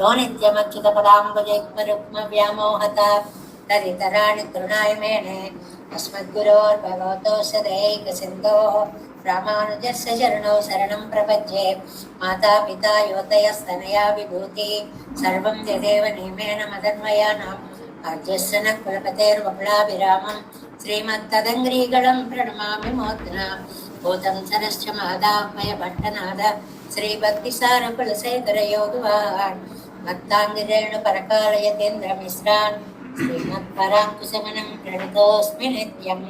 यो नित्यमच्युतपदाम्बुजयुग्मरुक्मव्यामोहता तदितराणि तृणाय मेने अस्मद्गुरोर्भगवतोऽस्य दैकसिन्धोः रामानुजस्य चरणौ शरणं प्रपद्ये। माता पिता युवतयस्तनया विभूति सर्वं यदेव नियमेन मदन्वयानाम् आद्यस्य न कुलपतेर्वकुलाभिरामं श्रीमत्तदङ्ग्रीगणं प्रणमामि मोद्ना भूतं सरश्च मादामयभट्टनाद श्रीभक्तिसारकुलशेखरयोगिवान् भक्ताङ्गिरेणुपरकालयतीन्द्रमिश्रान् श्रीमत्पराङ्कुशमनं प्रणतोऽस्मि नित्यम्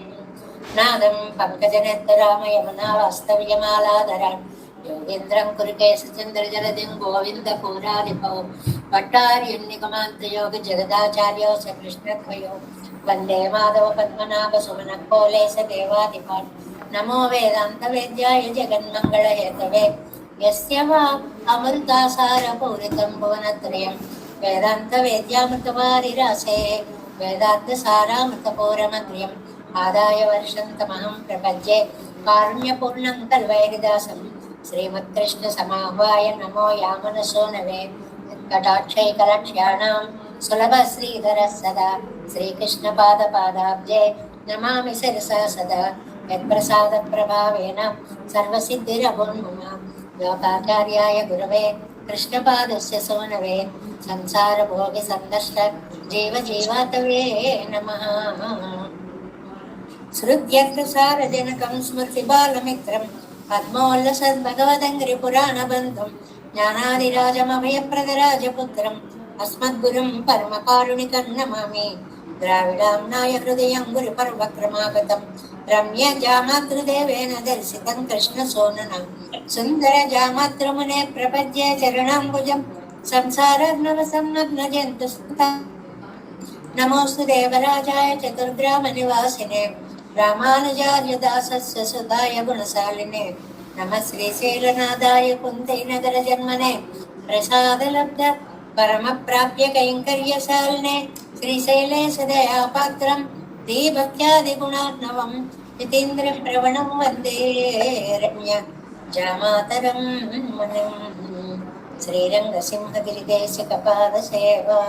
नादं पङ्कजनेत्ररामयमुनावास्तव्यमालाधरान् योगीन्द्रं कुरुकेशचन्द्रजलदिं गोविन्दपूरादिपौ भट्टार्युन्निगमान्तयोगजगदाचार्यौ स कृष्णद्वयो वन्दे माधव पद्मनाभ सुमनकोलेश देवादिपान् नमो वेदान्तवेद्याय जगन्मङ्गलहेतवे यस्य वा अमृतासारपूरितं भुवनत्रयं वेदान्तवेद्यामृतवारिरासे वेदान्तसारामृतपूरमद्रियम् आदाय वर्षन्तमहं प्रपद्ये कारुण्यपूर्णं कल्वैरिदासं श्रीमत्कृष्णसमाह्वाय नमो यामनसो नवे कटाक्षैकलक्ष्याणां सुलभश्रीधरः सदा श्रीकृष्णपादपादाब्जे नमामि शिरसा सदा यत्प्रसादप्रभावेन सर्वसिद्धिरभून्मम लोकाचार्याय गुरवे कृष्णपादस्य सोनवे संसारभोगिसन्दष्ट जीवजीवातवे नमः। श्रुत्यर्थसारजनकं स्मृतिबालमित्रं पद्मोल्लसद्भगवदङ्घ्रिपुराणबन्धुं ज्ञानादिराजमभयप्रदराजपुत्रम् अस्मद्गुरुं परमकारुणिकं नमामि। द्राविडाम्नाय हृदयं गुरुपर्वक्रमागतं रम्यजामातृदेवेन दर्शितं कृष्णसोननं सुन्दरजामातृमुने प्रपद्ये चरणाम्बुजं संसारार्णवसंलग्नजन्तु नमोऽस्तु देवराजाय चतुर्ग्रामनिवासिने रामानुजार्यदासस्य सुधाय गुणशालिने नमः श्रीशैलनाथाय कुन्तीनगरजन्मने प्रसादलब्ध परमप्राप्य कैङ्कर्यशालिने श्रीशैलेशदयापात्रं दीभक्त्यादिगुणार्णवं यतीन्द्रप्रवणं वन्दे रम्य जामातरं मुनिम्। श्रीरङ्गसिंहगिरिदेशिकपादसेवा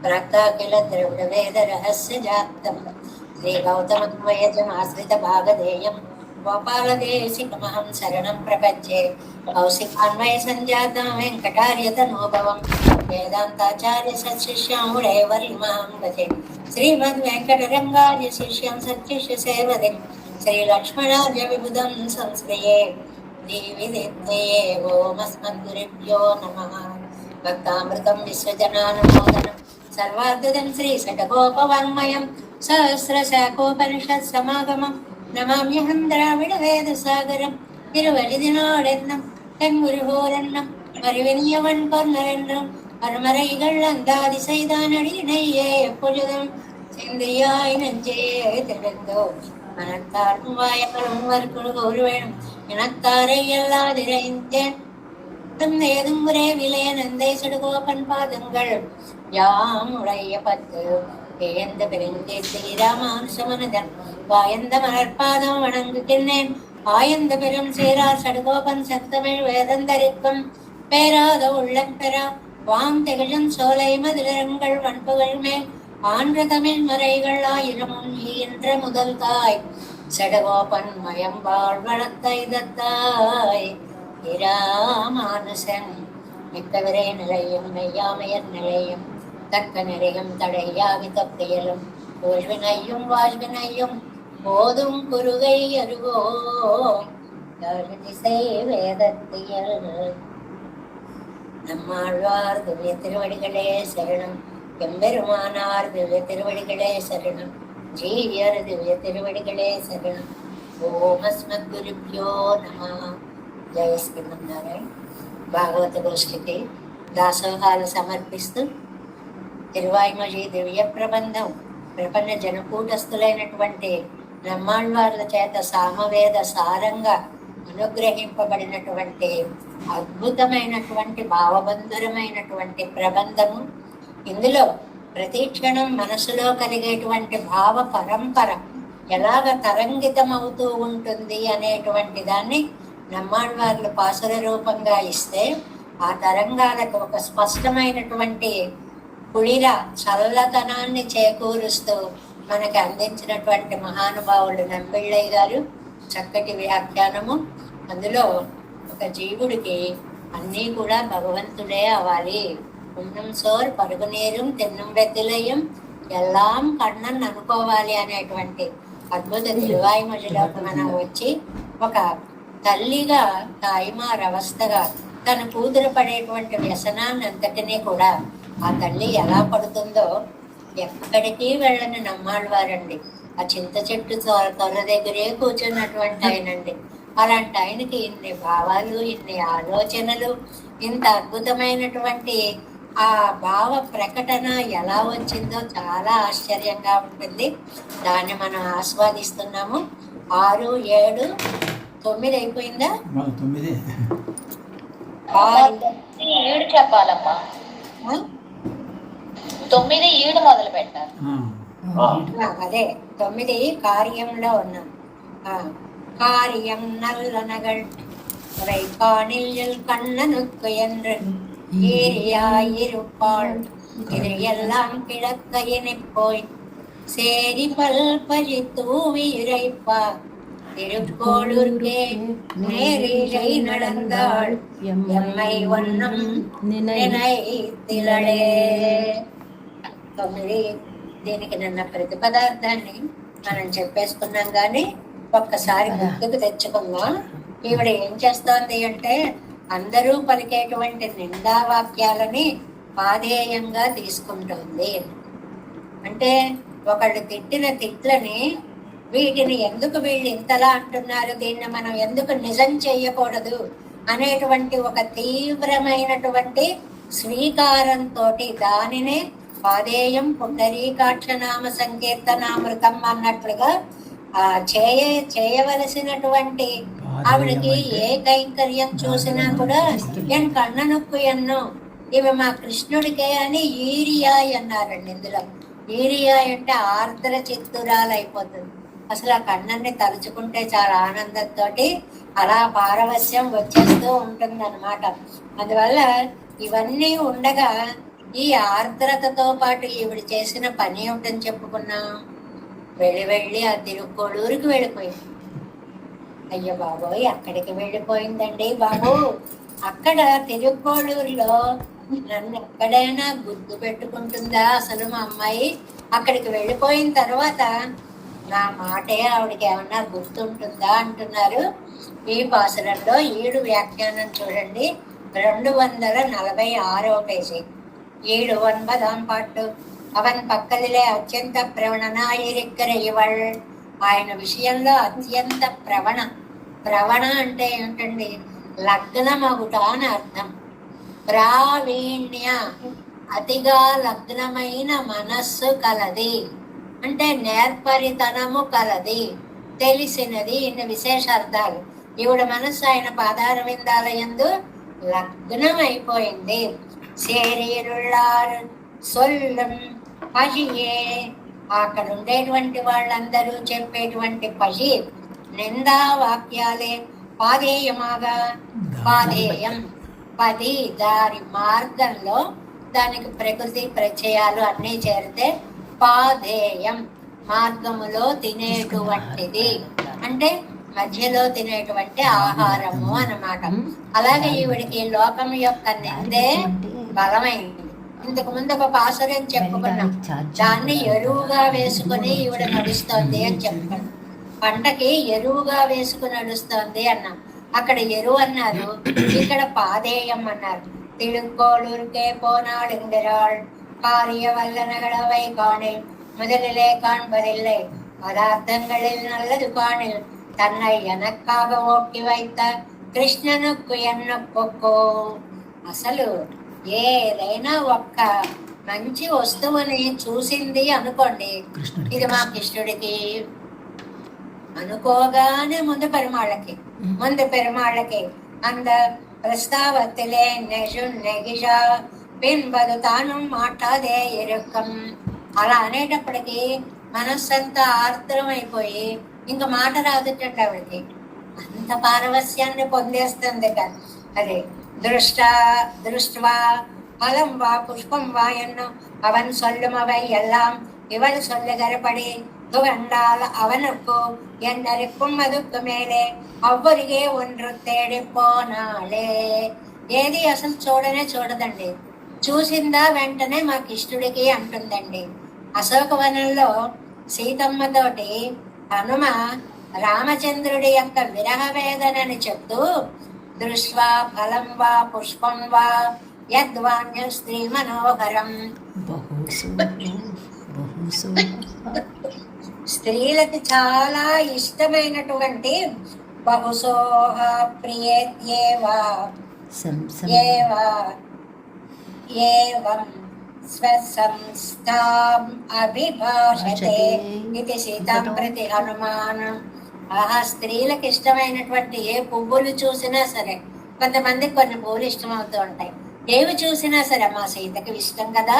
प्राक्ताखिल द्रविडवेदरहस्यजातं श्रीगौतमद्वयजमाश्रितभागधेयं गोपालदेशिकमहं शरणं प्रपद्ये। कौशिकान्वयसञ्जातं वेङ्कटार्यतनोभवं वेदान्ताचार्य सत्शिष्यं उडैवर्यमहं भजे। श्रीमद्वेङ्कटरङ्गार्य शिष्यं सत्शिष्य सेवदिं श्रीलक्ष्मणार्य विबुधं संश्रये देविदेव्ये ओमस्मद्गुरुभ्यो नमः। भक्तामृतं विश्वजनानुमोदनं सर्वाद्भुतं श्रीषट्कोपवाङ्मयं सहस्रशाखोपनिषत्समागमं नमाम्यहं द्राविडवेदसागरं तिरुवलिदिनाडेन्नं तेङ्गुरुहोरन्नं அறிவினியவன் பொன்னரென்றும் அருமறைகள் அந்தாதி செய்தானடியினையே எப்பொழுதும் சிந்தையாய் நெஞ்சே திறந்தோ மனத்தார்க்கும் வாயப்படும் வர்க்குழு ஒருவேணும் இனத்தாரை எல்லாதிரைந்தேன் ஏதும் ஒரே விலைய நந்தை சுடுகோப்பன் பாதங்கள் யாம் உடைய பத்து பேயந்த பெருங்கேர்த்தி ராமானுஷமனதன் வாயந்த மலர்பாதம் வணங்குகின்றேன் ஆயந்த பெரும் சீரார் சடுகோபன் சத்தமிழ் வேதந்தரிக்கும் பேராத உள்ளம் பெறா வாம் திகழும் சோலை மதுரங்கள் வன்புகள் மேல் ஆன்ற தமிழ் மறைகள் ஆயிரம் என்ற முதல் தாய் சடகோபன் மயம்பாள் வளர்த்தாய் இராமானுசன் மிக்கவரே நிலையும் மெய்யாமையர் நிலையும் தக்க நிறையும் தடையாவி தப்பியலும் தோல்வினையும் வாழ்வினையும் போதும் குருகை அருகோம் திசை வேதத்தியல். நம்மாழ்வார் திவ்ய திருவடிகளே சரணம், எம்பெருமானார் திவ்ய திருவடிகளே சரணம், ஜீயர் திவ்ய திருவடிகளே சரணம். ஓம் அஸ்மத்குருப்யோ நமः. జయ శ్రీమన్నారాయణ. భాగవత గోష్ఠికి దాసోహాలు సమర్పిస్తూ తిరువాయిమొഴി దివ్య ప్రబంధం ప్రపంచ జనకూటస్థులైనటువంటి బ్రహ్మాళ్వార్ల చేత సామవేద సారంగా అనుగ్రహింపబడినటువంటి అద్భుతమైనటువంటి భావబంధురమైనటువంటి ప్రబంధము. ఇందులో ప్రతి క్షణం మనసులో కలిగేటువంటి భావ పరంపర ఎలాగ తరంగితమవుతూ ఉంటుంది అనేటువంటి దాన్ని నమ్మాళ్వార్లు పాసుర రూపంగా ఇస్తే ఆ తరంగాలకు ఒక స్పష్టమైనటువంటి కుళిర చల్లదనాన్ని చేకూరుస్తూ మనకి అందించినటువంటి మహానుభావుడు నంబిళ్ళయ్య గారు చక్కటి వ్యాఖ్యానము. అందులో ఒక జీవుడికి అన్నీ కూడా భగవంతుడే అవ్వాలి. ఉన్నం సోర్ పరుగునీరు తిన్నం వెద్దులయం ఎల్లాం కണ്ണన్ అనుకోవాలి అనేటువంటి అద్భుత తిరువాయిమొழிలోకి మనం వచ్చి ఒక తల్లిగా తాయిమారవస్థగా తన కూతురు పడేటువంటి వ్యసనాన్ని అంతటినీ కూడా ఆ తల్లి ఎలా పడుతుందో ఎక్కడికి వెళ్ళని నమ్మాళ్ళవారండి. ఆ చింత చెట్టు తొల దగ్గరే కూర్చున్నటువంటి ఆయనండి. అలాంటి ఆయనకి ఇన్ని భావాలు, ఇన్ని ఆలోచనలు, ఇంత అద్భుతమైనటువంటి ఆ భావ ప్రకటన ఎలా వచ్చిందో చాలా ఆశ్చర్యంగా ఉంటుంది. దాన్ని మనం ఆస్వాదిస్తున్నాము. 6, 7, 9 అయిపోయిందా? 7 చెప్పాలమ్మా. 9 7 మొదలు పెట్టాలి. అదే 9 కార్యంలో ఉన్నాం. காரியம் நல்லனகள் காணில் கண்ணனுக்கு என்று ஏரியாயிருப்பாள் இது எல்லாம் கிழக்க இனிப்போய் சேரி பல்பரி தூவி இறைப்பா திருக்கோளூர்க்கே நேரிழை நடந்தாள் எம்மை வண்ணம் நினைத்திலளே. 9 దీనికి నిన్న ప్రతి పదార్థాన్ని మనం చెప్పేసుకున్నాం, కానీ ఒక్కసారి గుర్తుకు తెచ్చుకుందాం. ఈవిడ ఏం చేస్తోంది అంటే అందరూ పలికేటువంటి నిందా వాక్యాలని పాధేయంగా తీసుకుంటుంది. అంటే ఒకళ్ళు తిట్టిన తిట్లని వీటిని ఎందుకు వీళ్ళు ఇంతలా అంటున్నారు, దీన్ని మనం ఎందుకు నిజం చేయకూడదు అనేటువంటి ఒక తీవ్రమైనటువంటి స్వీకారంతో దానినే పాదేయం పుండరీకాక్షనామ సంకీర్తనామృతం అన్నట్లుగా చేయవలసినటువంటి ఆవిడకి ఏ కైంకర్యం చూసినా కూడా నేను కళ్ళ నొక్కు ఎన్నో ఇవి మా కృష్ణుడికే అని ఈరియా అన్నారండి. ఇందులో ఈరియా అంటే ఆర్ద్ర చిత్తురాలైపోతుంది. అసలు ఆ కన్నన్ని తలుచుకుంటే చాలా ఆనందంతో అలా పారవస్యం వచ్చేస్తూ ఉంటుంది అన్నమాట. అందువల్ల ఇవన్నీ ఉండగా ఈ ఆర్ద్రతతో పాటు ఈవిడ చేసిన పని ఏమిటని చెప్పుకున్నాం. వెళ్ళి ఆ తిరుక్కోడూరుకి వెళ్ళిపోయింది. అయ్యో బాబోయ్, అక్కడికి వెళ్ళిపోయిందండి బాబు. అక్కడ తిరుక్కోడూరులో నన్ను ఎక్కడైనా గుర్తు పెట్టుకుంటుందా అసలు మా అమ్మాయి? అక్కడికి వెళ్ళిపోయిన తర్వాత నా మాటే ఆవిడకి ఏమన్నా గుర్తుంటుందా అంటున్నారు. ఈ పాసురంలో 7 వ్యాఖ్యానం చూడండి, 246వ పేజీ. 7 9 పాటు అవన్ పక్కదిలే అత్యంత ప్రవణనాయిరిక్కర ఇవళ్. ఆయన విషయంలో అత్యంత ప్రవణ అంటే ఏమిటండి? లగ్నమగుట అని అర్థం. ప్రావీణ్య అతిగా లగ్నమైన మనస్సు కలది అంటే నేర్పరితనము కలది, తెలిసినది. ఇన్ని విశేషార్థాలు. ఈవిడ మనస్సు ఆయన పాదార విందాలయందు లగ్నం అయిపోయింది. శరీరుళ్ళారు సొల్లం పజియే, అక్కడ ఉండేటువంటి వాళ్ళందరూ చెప్పేటువంటి పజి నిందా వాక్యాలే. పాదేయమాగా పాదేయం పది దారి మార్గంలో దానికి ప్రకృతి ప్రత్యయాలు అన్నీ చేరితే పాదేయం మార్గములో తినేటువంటిది అంటే మధ్యలో తినేటువంటి ఆహారము అన్నమాట. అలాగే ఈవిడికి లోకం యొక్క నిందే బలమైంది. ఇంతకు ముందు ఒక పాసురం చెప్పుకున్నాం, దాన్ని ఎరువుగా వేసుకుని ఈవిడ నడుస్తోంది అని చెప్పుకున్నాం. పంటకి ఎరువుగా వేసుకుని నడుస్తోంది అన్నాం. అక్కడ ఎరువు అన్నారు, ఇక్కడ పాదేయం అన్నారు. తిరుక్కోళూరుకే పోనాళింగరాళ్ காரிய வல்லனகளவை காணில் முதலிலே காண்பதில்லை பதார்த்தங்களில் நல்லது காணில் தன்னை எனக்காக ஓட்டி வைத்த కృష్ణనుకు ఎన్నొక్కో. అసలు ఏదైనా ఒక్క మంచి వస్తువుని చూసింది అనుకోండి, ఇది మా కృష్ణుడికి అనుకోగానే ముందు పెరుమాళ్ళకి అంద ప్రస్తావத்திலே నెగిజా పిన్బదు తాను మాట్లాడే ఇరుక్కం. అలా అనేటప్పటికీ మనస్సంతా ఆర్ద్రం అయిపోయి ఇంకా మాట రాదుటండి ఆవిడకి. అంత పారవస్యాన్ని పొందేస్తుంది కదా. అదే ദൃഷ്ട്വാ ഫലം വാ പുഷ്പം വാ എന്നു അവൻ ചൊല്ലുമവൈ എല്ലാം ഇവൾ ചൊല്ലുകരപടി തുകണ്ടാൽ അവനുക്കു എന്നരിക്കും അതുకు మేలే అవ్వరిగే ఒండ్రు తేడిపోనాలే. ఏది అసలు చూడనే చూడదండి, చూసిందా వెంటనే మాకు ఇష్టడికి అంటుందండి. అశోకవనంలో సీతమ్మతోటి హనుమ రామచంద్రుడి యొక్క విరహ వేదనని చెప్తూ దృష్ట్వా ఫలం వా పుష్పం వా యద్వాన్య స్త్రీ మనోహరం. స్త్రీలకు చాలా ఇష్టమైనటువంటి బహుశోహ ప్రియేత్యేవా ఏవా ఏవం స్వసంస్థాం అభిభాషతే ఇది సీతాం ప్రతి హనుమాన్. ఆహా, స్త్రీలకు ఇష్టమైనటువంటి ఏ పువ్వులు చూసినా సరే, కొంతమందికి కొన్ని పువ్వులు ఇష్టం అవుతూ ఉంటాయి, ఏవి చూసినా సరే మా సీతకి ఇష్టం కదా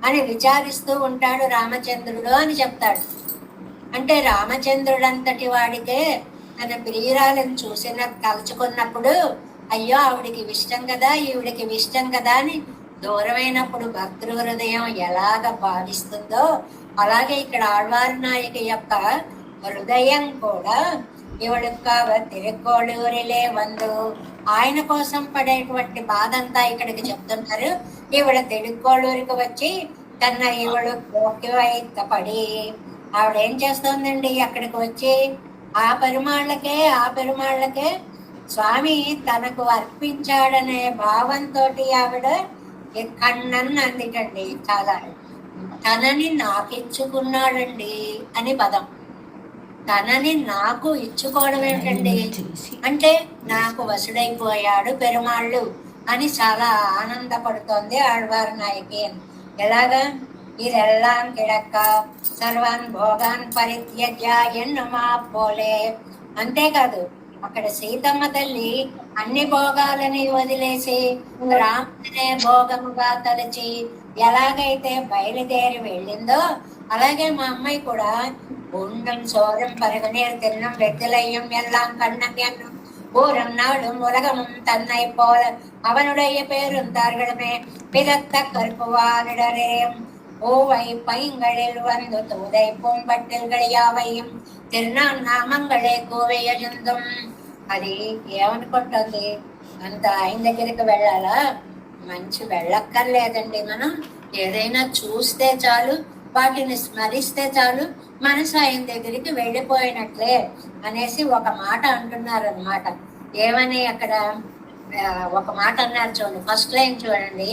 అని విచారిస్తూ ఉంటాడు రామచంద్రుడు అని చెప్తాడు. అంటే రామచంద్రుడంతటి వాడికే తన ప్రియురాలను తలుచుకున్నప్పుడు అయ్యో ఆవిడికి ఇష్టం కదా, ఈవిడికి ఇష్టం కదా అని దూరమైనప్పుడు భక్తృ హృదయం ఎలాగ భావిస్తుందో అలాగే ఇక్కడ ఆళ్వారు నాయకి యొక్క హృదయం కూడా ఇవడుకావ తిరుక్కోళూరిలే వందు, ఆయన కోసం పడేటువంటి బాధ అంతా ఇక్కడికి చెప్తున్నారు. ఈవిడ తిరుక్కోళూరికి వచ్చి తన ఈవిడు పడి ఆవిడ ఏం చేస్తోందండి, అక్కడికి వచ్చి ఆ పెరుమాళ్ళకే స్వామి తనకు అర్పించాడనే భావంతో ఆవిడ కన్నన్ అందుకండి, చాలా తనని నాకు ఇచ్చుకున్నాడండి అని పదం. తనని నాకు ఇచ్చుకోవడం ఏంటండి అంటే నాకు వసుడైపోయాడు పెరుమాళ్ళు అని చాలా ఆనందపడుతోంది ఆళ్వారు నాయకి. ఎలాగా, ఇదెల్లాం కిడక్క సర్వాన్ భోగాన్ పరిత్యజ్య ఎన్నుమా పోలే. అంతేకాదు అక్కడ సీతమ్మ తల్లి అన్ని భోగాలని వదిలేసి రాముడినే భోగముగా తలచి ఎలాగైతే బయలుదేరి వెళ్ళిందో అలాగే మా అమ్మాయి కూడా உண்ணும் சோறும் பருகுநீர் தின்னும் வெற்றிலையும் எல்லாம் கண்ணம் என்னும் ஊரும் நாடும் உலகமும் தன்னை போல அவனுடைய பேரும் தார்களுமே பிதத்த கற்புவானிடரேயும் ஓவை பைங்களில் வந்து தூதை பூம்பட்டில்கள் யாவையும் తిరునామங்களే కోవేయజందం. అది ఏమనుకుంటుంది, అంత ఆయన దగ్గరికి వెళ్ళాలా, మంచి వెళ్ళక్కర్లేదండి. మనం ఏదైనా చూస్తే చాలు, వాటిని స్మరిస్తే చాలు, మనసు ఆయన దగ్గరికి వెళ్ళిపోయినట్లే అనేసి ఒక మాట అంటున్నారు అనమాట. ఏమని అక్కడ ఒక మాట అన్నారు చూడండి, ఫస్ట్ లైన్ చూడండి.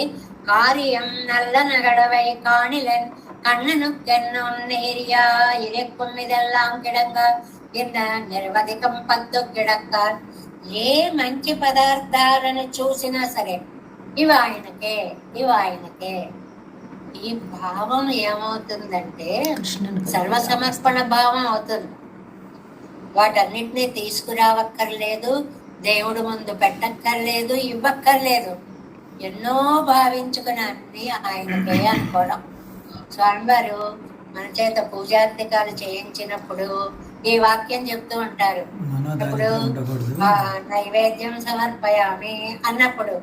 காரியம் நல்ல நகடவை காணிலன் கண்ணனுக்கென்னொன்னேரியா இறைக்கும் இதெல்லாம் கிடங்க ఎన్న నిర్వధికం పద్దు కిడక్క. ఏ మంచి పదార్థాలను చూసినా సరే ఇవి ఆయనకే. ఈ భావం ఏమవుతుందంటే సర్వసమర్పణ భావం అవుతుంది. వాటన్నిటినీ తీసుకురావక్కర్లేదు, దేవుడు ముందు పెట్టక్కర్లేదు, ఇవ్వక్కర్లేదు. ఎన్నో భావించుకుని అన్ని ఆయనకే అనుకోవడం. స్వామివారు మన చేత పూజాధికాలు చేయించినప్పుడు ఈ వాక్యం చెప్తూ ఉంటారు. ఇప్పుడు నైవేద్యం సమర్పయామి అన్నప్పుడు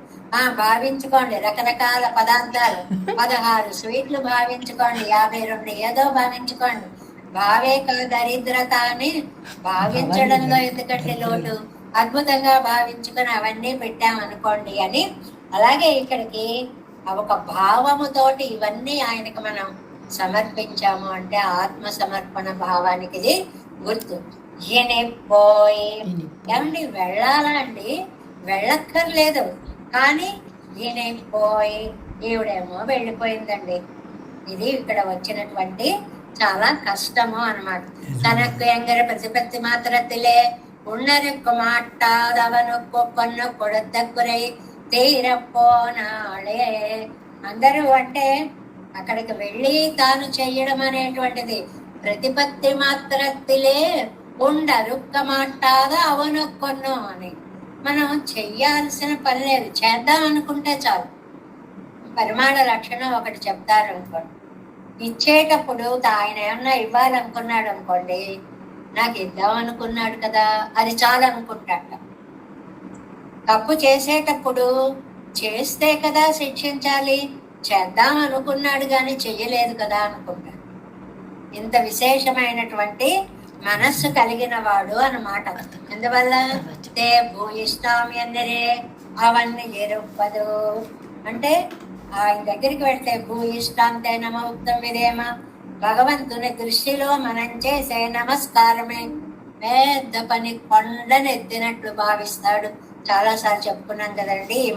భావించుకోండి రకరకాల పదార్థాలు, 16 స్వీట్లు భావించుకోండి, 52 ఏదో భావించుకోండి. భావేక దరిద్రత అని భావించడంలో ఎందుకంటే లోటు, అద్భుతంగా భావించుకొని అవన్నీ పెట్టామనుకోండి అని. అలాగే ఇక్కడికి ఒక భావముతోటి ఇవన్నీ ఆయనకు మనం సమర్పించాము అంటే ఆత్మ సమర్పణ భావానికి ఇది గుర్తు. పోయి ఏమండి వెళ్ళాలా అండి, వెళ్ళక్కర్లేదు, కానీ పోయి ఈవిడేమో వెళ్ళిపోయిందండి. ఇది ఇక్కడ వచ్చినటువంటి చాలా కష్టము అన్నమాట. తనకు ఎంగర ప్రతిపత్తి మాత్రத்திலே ఉన్నరుకు మాట్లాడవనుకు కొన్ను కొడతకురై తీరపోనాళే. అందరూ అంటే అక్కడికి వెళ్ళి తాను చెయ్యడం అనేటువంటిది ప్రతిపత్తి మాత్రத்திலே ఉండరుక్క మాట్లాడ అవనొక్కొన్ను అని మనం చెయ్యాల్సిన పని లేదు, చేద్దాం అనుకుంటే చాలు. పరిమాణ లక్షణం ఒకటి చెప్తారు అనుకోండి, ఇచ్చేటప్పుడు ఆయన ఏమన్నా ఇవ్వాలనుకున్నాడు అనుకోండి, నాకు ఇద్దాం అనుకున్నాడు కదా అది చాలు అనుకుంటాట. తప్పు చేసేటప్పుడు చేస్తే కదా శిక్షించాలి, చేద్దాం అనుకున్నాడు కానీ చెయ్యలేదు కదా అనుకుంటాడు. ఇంత విశేషమైనటువంటి మనస్సు కలిగిన వాడు అన్నమాట. ఎందువల్ల తే భూయిష్టామ్యన్నరే అవన్నీ ఎరుపదు అంటే ఆయన దగ్గరికి వెళ్తే భూయిష్టాంతే నమ ఉక్తం విధేమ, భగవంతుని దృష్టిలో మనం చేసే నమస్కారమే పెద్ద పని, కొండను ఎత్తినట్లు భావిస్తాడు. చాలాసార్లు చెప్పుకున్నాం కదండి ఈ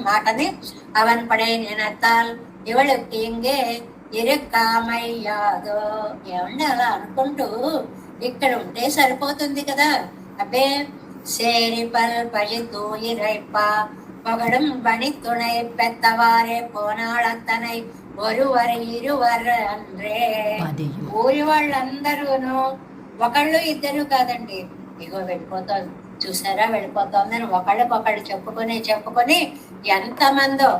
మాటని. అవన్ పడే నేనత్తాల్ ఇవళకి ఇంగే ఇరుక్కామయ్యాదో. ఏమండి అలా అనుకుంటూ ఇక్కడ ఉంటే సరిపోతుంది కదా. అబ్బే சேரிபல் பழித்து இறைப்பா பகடும் பணித்துணை பெத்தவாரே పోనాళత్తనై ఒరువరు ఇరువరు అండ్రే. ఊరి వాళ్ళందరూను ఒకళ్ళు ఇద్దరు కాదండి, ఇగో వెళ్ళిపోతుంది చూసారా వెళ్ళిపోతుందని ఒకళ్ళకొకళ్ళు చెప్పుకొని ఎంతమందో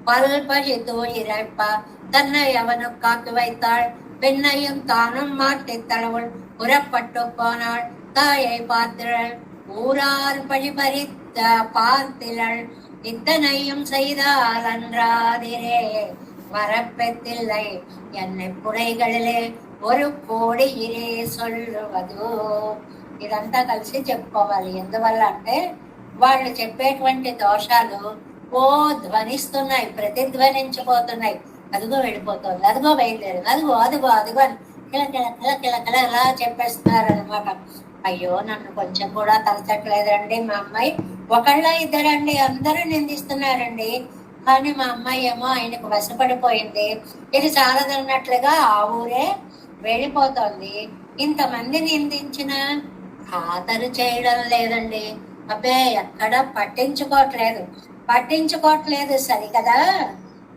పల్పజితూ ఇరైప్ప தன்னை அவனு காக்கு வைத்தாள், பெண்ணையும் தானும் மாட்டித்தளவுள் புறப்பட்டு போனாள். தாயை பார்த்திரள் ஊரார் பழிபறித்த பார்த்திலள், இத்தனையும் செய்தால் அன்றாதிரே வரப்பெத்தில்லை என்னை புடைகளிலே ஒரு కోడి ఇరే సొల్లువదు. ఇదంతా కలిసి చెప్పుకోవాలి. ఎందువల్ల అంటే వాళ్ళు చెప్పేటువంటి దోషాలు ఓ ధ్వనిస్తున్నాయి, ప్రతిధ్వనించిపోతున్నాయి. అదిగో వెళ్ళిపోతుంది, అదిగో బయలుదేరు, అదిగో అదిగో అదిగో అని కిలకిల అలా చెప్పేస్తున్నారు అనమాట. అయ్యో నన్ను కొంచెం కూడా తలచట్లేదండి మా అమ్మాయి, ఒకళ్ళ ఇద్దరండి అందరూ నిందిస్తున్నారండి, కానీ మా అమ్మాయి ఏమో ఆయనకు వశపడిపోయింది, ఇది చాలదన్నట్లుగా ఆ ఊరే వెళ్ళిపోతుంది. ఇంతమంది నిందించిన ఖాతరు చేయడం లేదండి. అబ్బే ఎక్కడ పట్టించుకోవట్లేదు సరికదా.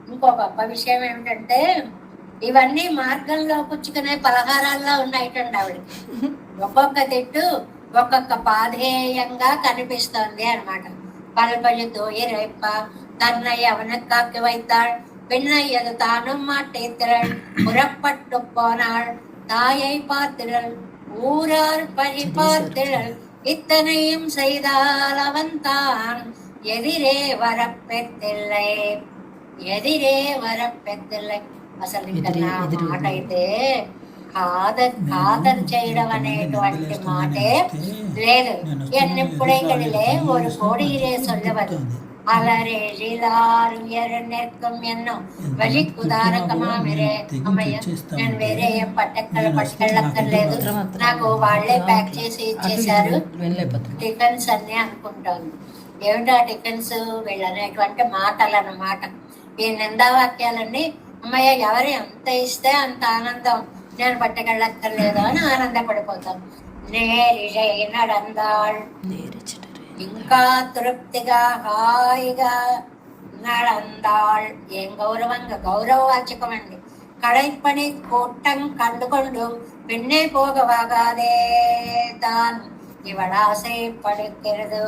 ఇంకో గొప్ప విషయం ఏమిటంటే ఇవన్నీ మార్గంలో పుచ్చుకునే పలహారాల్లో ఉన్నాయిటండి ఆవిడకి. ఒక్కొక్క తిట్టు ఒక్కొక్క పాధేయంగా కనిపిస్తోంది అనమాట. పల్పజు తోయి రేప్ప தன்னை அவனுக்காக்கு வைத்தாள், பெண்ணையது தானும் மாட்டேத்திரள், புறப்பட்டு போனாள். தாயை பார்த்திரள் ஊரார் பழி பார்த்திரள், இத்தனையும் செய்தால் அவன் தான் ఎదిరే వరపెత్తిల్లై. అసలు ఇక్కడ నా మాట అయితే ఖాతర్ చేయడం అనేటువంటి మాటే లేదు. ఎన్నెప్పుడైకడిలే ஒரு கோடி இரே சொல்லுவது అలరేజిలారు ఎర్రనెక్కం ఎన్నో వలిక్కుదారకమామిరే. అమ్మయ్య నేను వేరే ఏం పట్టుకెళ్ళక్కర్లేదు, నాకు వాళ్ళే ప్యాక్ చేసి ఇచ్చేసారు టిఫిన్స్ అన్ని అనుకుంటోంది. ఏమిటా టిఫిన్స్ వీళ్ళనేటువంటి మాటలు అన్నమాట. ఈ నిందావాక్యాలన్నీ అమ్మయ్య ఎవరు ఎంత ఇస్తే అంత ఆనందం, నేను పట్టుకెళ్ళక్కర్లేదు అని ఆనందపడిపోతాం. నేరిజై నడందాళ్ ఇంకా తృప్తిగా హాయిగా నడందాళ్. ఏం గౌరవవాచకం అండి. కడైపని కూట్టం కండుకొండు పెన్నే పోగవాగాదే తాన్ ఇవడాసై పడుకెరదు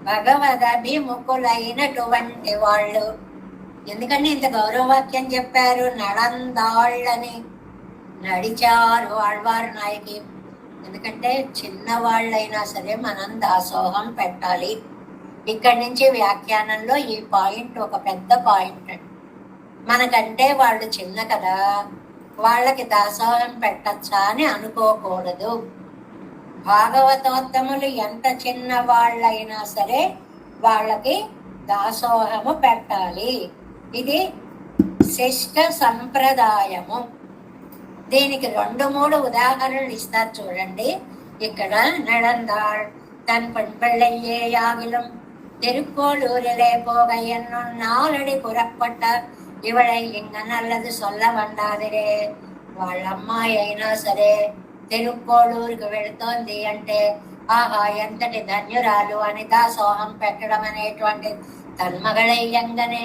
భగవదభిముఖులైనటువంటి వాళ్ళు. ఎందుకంటే ఇంత గౌరవవాక్యం చెప్పారు. నడందాళ్ళని నడిచారు ఆళ్వారు నాయకి. ఎందుకంటే చిన్నవాళ్ళైనా సరే మనం దాసోహం పెట్టాలి. ఇక్కడి నుంచి వ్యాఖ్యానంలో ఈ పాయింట్ ఒక పెద్ద పాయింట్ అండి. మనకంటే వాళ్ళు చిన్న కదా, వాళ్ళకి దాసోహం పెట్టచ్చా అని అనుకోకూడదు. భాగవతోత్తములు ఎంత చిన్న వాళ్ళైనా సరే వాళ్ళకి దాసోహము పెట్టాలి. ఇది శిష్ట సంప్రదాయము. దీనికి 2-3 ఉదాహరణలు ఇస్తారు చూడండి. ఇక్కడ నడందాళ్ தன் பெண்பிள்ளையே யாகிலும் திருக்கோளூரிலே போக என்னும் நாளடி புறப்பட்டார், இவளை இங்க நல்லது சொல்ல வந்தாదిరే. వాళ్ళ అమ్మాయి అయినా సరే తిరుక్కోళూరుకు వెళుతోంది అంటే ఆహా ఎంతటి ధన్యురాలు అని దాసోహం పెట్టడం అనేటువంటి తన్మగళయ్యంగానే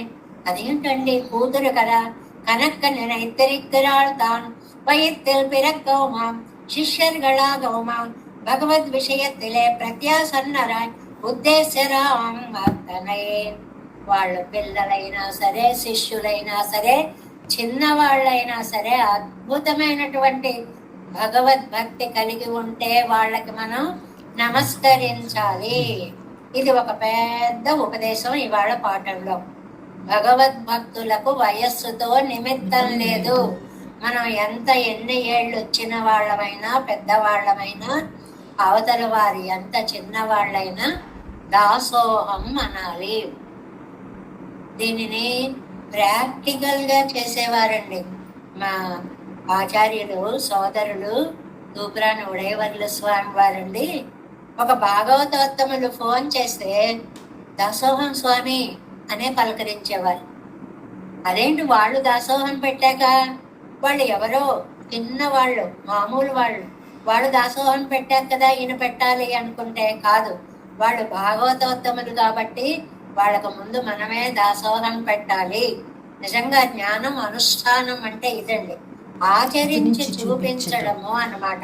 అదేంటండి కూతురు కదా కనక్క நினைத்திருக்கிறாள் தான் வயிற்றில் பிறக்கவுமாம் சிஷ்யர்களாகவுமாம் భగవద్ విషయத்திலே ప్రత్యాసన్నరాయ్ ఉద్దేశరాం అతనే. వాళ్ళు పిల్లలైనా సరే శిష్యులైనా సరే చిన్నవాళ్ళైనా సరే అద్భుతమైనటువంటి భగవద్భక్తి కలిగి ఉంటే వాళ్ళకి మనం నమస్కరించాలి. ఇది ఒక పెద్ద ఉపదేశం ఇవాళ పాఠంలో. భగవద్భక్తులకు వయస్సుతో నిమిత్తం లేదు. మనం ఎన్ని ఏళ్ళు వచ్చిన వాళ్ళమైనా పెద్దవాళ్ళమైనా అవతల వారి ఎంత చిన్నవాళ్ళైనా దాసోహం అనాలి. దీనిని ప్రాక్టికల్ గా చేసేవారండి మా ఆచార్యులు సోదరులు దూపురాని ఉడయవర్ల స్వామి వారండి. ఒక భాగవతోత్తములు ఫోన్ చేస్తే దాసోహం స్వామి అనే పలకరించేవారు. అదేంటి, వాళ్ళు దాసోహం పెట్టాక వాళ్ళు ఎవరో చిన్న వాళ్ళు, మామూలు వాళ్ళు దాసోహం పెట్టాక కదా ఈయన పెట్టాలి అనుకుంటే కాదు, వాళ్ళు భాగవతోత్తములు కాబట్టి వాళ్ళకు ముందు మనమే దాసోహం పెట్టాలి. నిజంగా జ్ఞానం అనుష్ఠానం అంటే ఇదండి, ఆచరించి చూపించడము అన్నమాట.